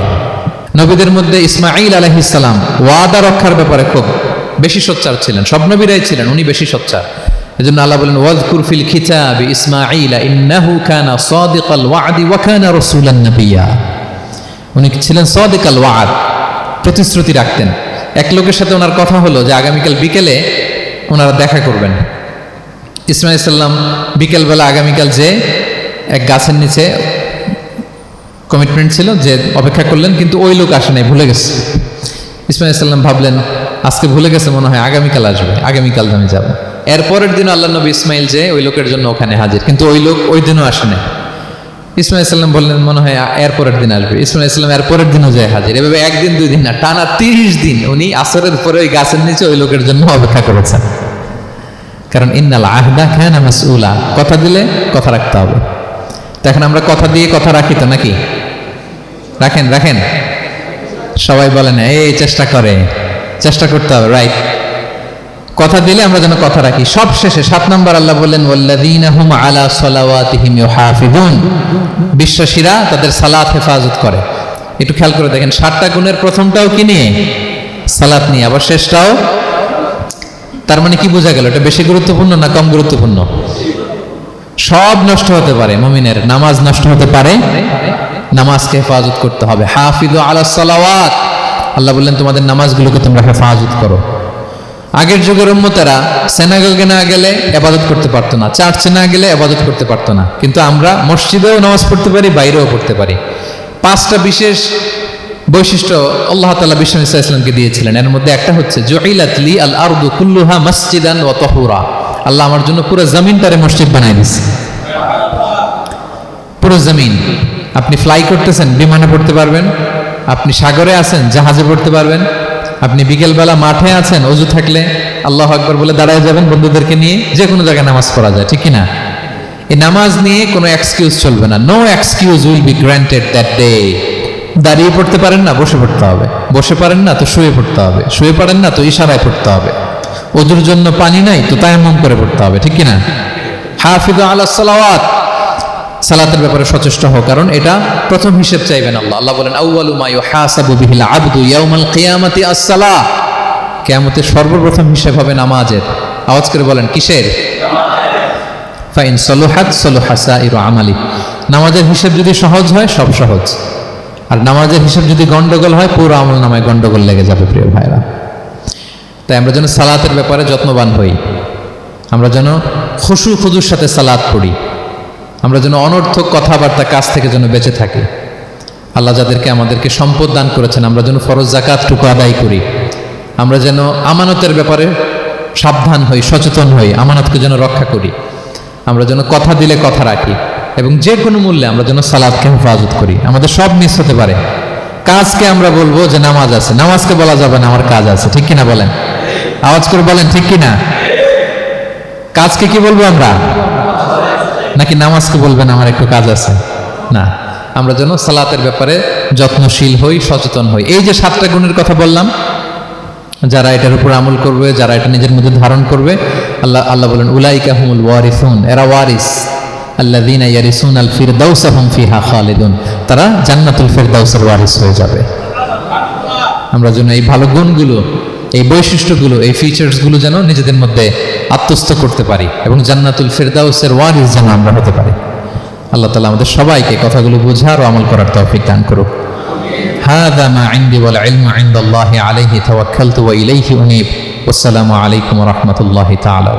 নবীদের মধ্যে ইসমাঈল আলাইহিস সালাম ওয়াদা রক্ষার ব্যাপারে খুব বেশি সোচ্চার ছিলেন। সব নবীরাই ছিলেন, উনি বেশি সোচ্চার। এজন্য আল্লাহ বলেন ওয়াজকুর ফিল কিতাবি ইসমাঈল ইন্নাহু কানা সাদিকাল ওয়াদি ওয়া কানা রাসূলান নাবিয়্যা। উনি ছিলেন সাদিকাল ওয়াদ, প্রতিশ্রুতি রাখতেন। এক লোকের সাথে ওনার কথা হলো যে আগামীকাল বিকেলে ওনারা দেখা করবেন। ইসমাঈল সাল্লাম বিকেলবেলা আগামীকাল যে এক গাছের নিচে কমিটমেন্ট ছিল যে অপেক্ষা করলেন, কিন্তু ওই লোক আসে নাই, ভুলে গেছে। ইসমাঈল সাল্লাম ভাবলেন আজকে ভুলে গেছে, মনে হয় আগামীকাল আসবে, আগামীকাল আমি যাব। এরপরের দিন আল্লাহ নবী ইসমাইল যে ওই লোকের জন্য ওখানে হাজির, কিন্তু ওই লোক ওই দিনও আসে নাই। ইসমাঈল সাল্লাম বললেন মনে হয় এরপরের দিন আসবে। ইসমাঈল সাল্লাম এরপরের দিনও যায় হাজির। এভাবে একদিন 2 দিন না, টানা 30 দিন উনি আসরের পরে ওই গাছের নিচে ওই লোকের জন্য অপেক্ষা করেছেন। কারণ ইন্নাল আহদা কানা মাসউলা, কথা দিলে কথা রাখতে হবে। তো এখন আমরা কথা দিয়ে কথা রাখি তো নাকি? রাখেন রাখেন, সবাই বলেন এই চেষ্টা করতে হবে, রাইট? কথা দিলে আমরা যেন কথা রাখি। সব শেষে 7 নম্বর আল্লাহ বললেন ওয়াল্লাযীনা হুম আলা সালাওয়াতিহিম ইউহাফিজুন, বিশ্বাসীরা তাদের সালাত হেফাজত করে। একটু খেয়াল করে দেখেন, 7টা গুণের প্রথমটাও কি নিয়ে? সালাত নিয়ে, আবার শেষটাও। তার মানে কি বোঝা গেল? এটা বেশি গুরুত্বপূর্ণ না কম গুরুত্বপূর্ণ? সব নষ্ট হতে পারে, মুমিনের নামাজ নষ্ট হতে পারে, নামাজকে হেফাজত করতে হবে। হাফিজু আলা সালাওয়াত, আল্লাহ বললেন তোমাদের নামাজগুলোকে তোমরা হেফাজত করো। আগের যুগের উম্মতেরা সিনাগোগে না গেলে ইবাদত করতে পারতো না, চার্চে না গেলে ইবাদত করতে পারতো না, কিন্তু আমরা মসজিদেও নামাজ পড়তে পারি, বাইরেও পড়তে পারি। 5টা বিশেষ বৈশিষ্ট্য আল্লাহ তাআলা বিশ্বনবী সাল্লাল্লাহু আলাইহি ওয়াসাল্লামকে দিয়েছিলেন। এর মধ্যে একটা হচ্ছে জুইলাত লি আল আরদু কুল্লুহা মাসজিদান ওয়া তাহুরা, আল্লাহ আমার জন্য পুরো জমিনটারে মসজিদ বানাই দিয়েছে। পুরো জমিন, আপনি ফ্লাই করতেছেন, বিমানে পড়তে পারবেন, আপনি সাগরে আছেন, জাহাজে পড়তে পারবেন, আপনি বিকেলবেলা মাঠে আছেন, অজু থাকলে আল্লাহু আকবার বলে দাঁড়ায় যাবেন, বন্ধুদেরকে নিয়ে যে কোনো জায়গায় নামাজ পড়া যায়, ঠিক কিনা? এই নামাজ নিয়ে কোনো এক্সকিউজ চলবে না। No excuse will be granted that day. দাঁড়িয়ে পড়তে পারেন না, বসে পড়তে হবে। বসে পারেন না তো শুয়ে পড়তে হবে। শুয়ে পারেন না তো ইশারায় পড়তে হবে। ওজুর জন্য পানি নাই তো তায়াম্মুম করে পড়তে হবে, ঠিক কিনা? হাফিজু আলাস সালাওয়াত, সালাতের ব্যাপারে সচেষ্ট হও, কারণ এটা প্রথম হিসেব চাইবেন আল্লাহ। আল্লাহ বলেন আউয়ালু মা ইউহাসাবু বিহিল আবদু ইয়াউমাল কিয়ামাতি আস-সালাহ, কিয়ামতের সর্বপ্রথম হিসেব হবে নামাজের। আওয়াজ করে বলেন কিসের? ফাইন সলুহাত সলুহা সাইরু আমালি, নামাজের হিসেব যদি সহজ হয় সব সহজ, আর নামাজের হিসেব যদি গন্ডগোল হয় পুরো আমল নামায় গন্ডগোল লেগে যাবে। প্রিয় ভাইরা, তাই আমরা যেন সালাতের ব্যাপারে যত্নবান হই, আমরা যেন খুশু খুজুর সাথে সালাত পড়ি, আমরা যেন অনর্থক কথাবার্তা কাজ থেকে যেন বেঁচে থাকি। আল্লাহ যাদেরকে আমাদেরকে সম্পদ দান করেছেন, আমরা যেন ফরজ যাকাতটুকু আদায় করি, আমরা যেন আমানতের ব্যাপারে সাবধান হই, সচেতন হই, আমানতকে যেন রক্ষা করি, আমরা যেন কথা দিলে কথা রাখি, এবং যে কোনো মূল্যে আমরা যেন সালাতকে হেফাজত করি। আমাদের সব মিস হতে পারে। কাজকে আমরা বলবো যে নামাজ আছে, নামাজকে বলা যাবে না আমার কাজ আছে, ঠিক কিনা বলেন? আওয়াজ করে বলেন ঠিক কিনা? কাজকে কি বলবো আমরা? নাকি নামাজকে বলবেন আমার একটু কাজ আছে? না, আমরা যেন সালাতের ব্যাপারে যত্নশীল হই, সচেতন হই। এই যে 7টা গুণের কথা বললাম, যারা এটার উপর আমল করবে, যারা এটা নিজের মধ্যে ধারণ করবে, আল্লাহ বলেন উলাইকা হুমুল ওয়ারিসুন, এরা ওয়ারিস। আল্লাযীনা ইয়ারিসুনাল ফিরদাউসা হুম ফিহা খালিদুন, তারা জান্নাতুল ফিরদাউসের ওয়ারিস হয়ে যাবে। আমরা যেন এই ভালো গুণগুলো, এই বৈশিষ্ট্যগুলো, এই ফিচার্সগুলো যেন নিজেদের মধ্যে আত্মস্থ করতে পারি, এবং জান্নাতুল ফিরদাউসের ওয়ারিস যেন আমরা হতে পারি। আল্লাহ তাআলা আমাদের সবাইকে কথাগুলো বোঝার ও আমল করার তৌফিক দান করুক। হাযা মা ইনদি ওয়াল ইলমু ইনদাল্লাহি আলাইহি তাওয়াক্কালতু ওয়া ইলাইহি উনীব। আসসালামু আলাইকুম ওয়া রাহমাতুল্লাহি তাআলা।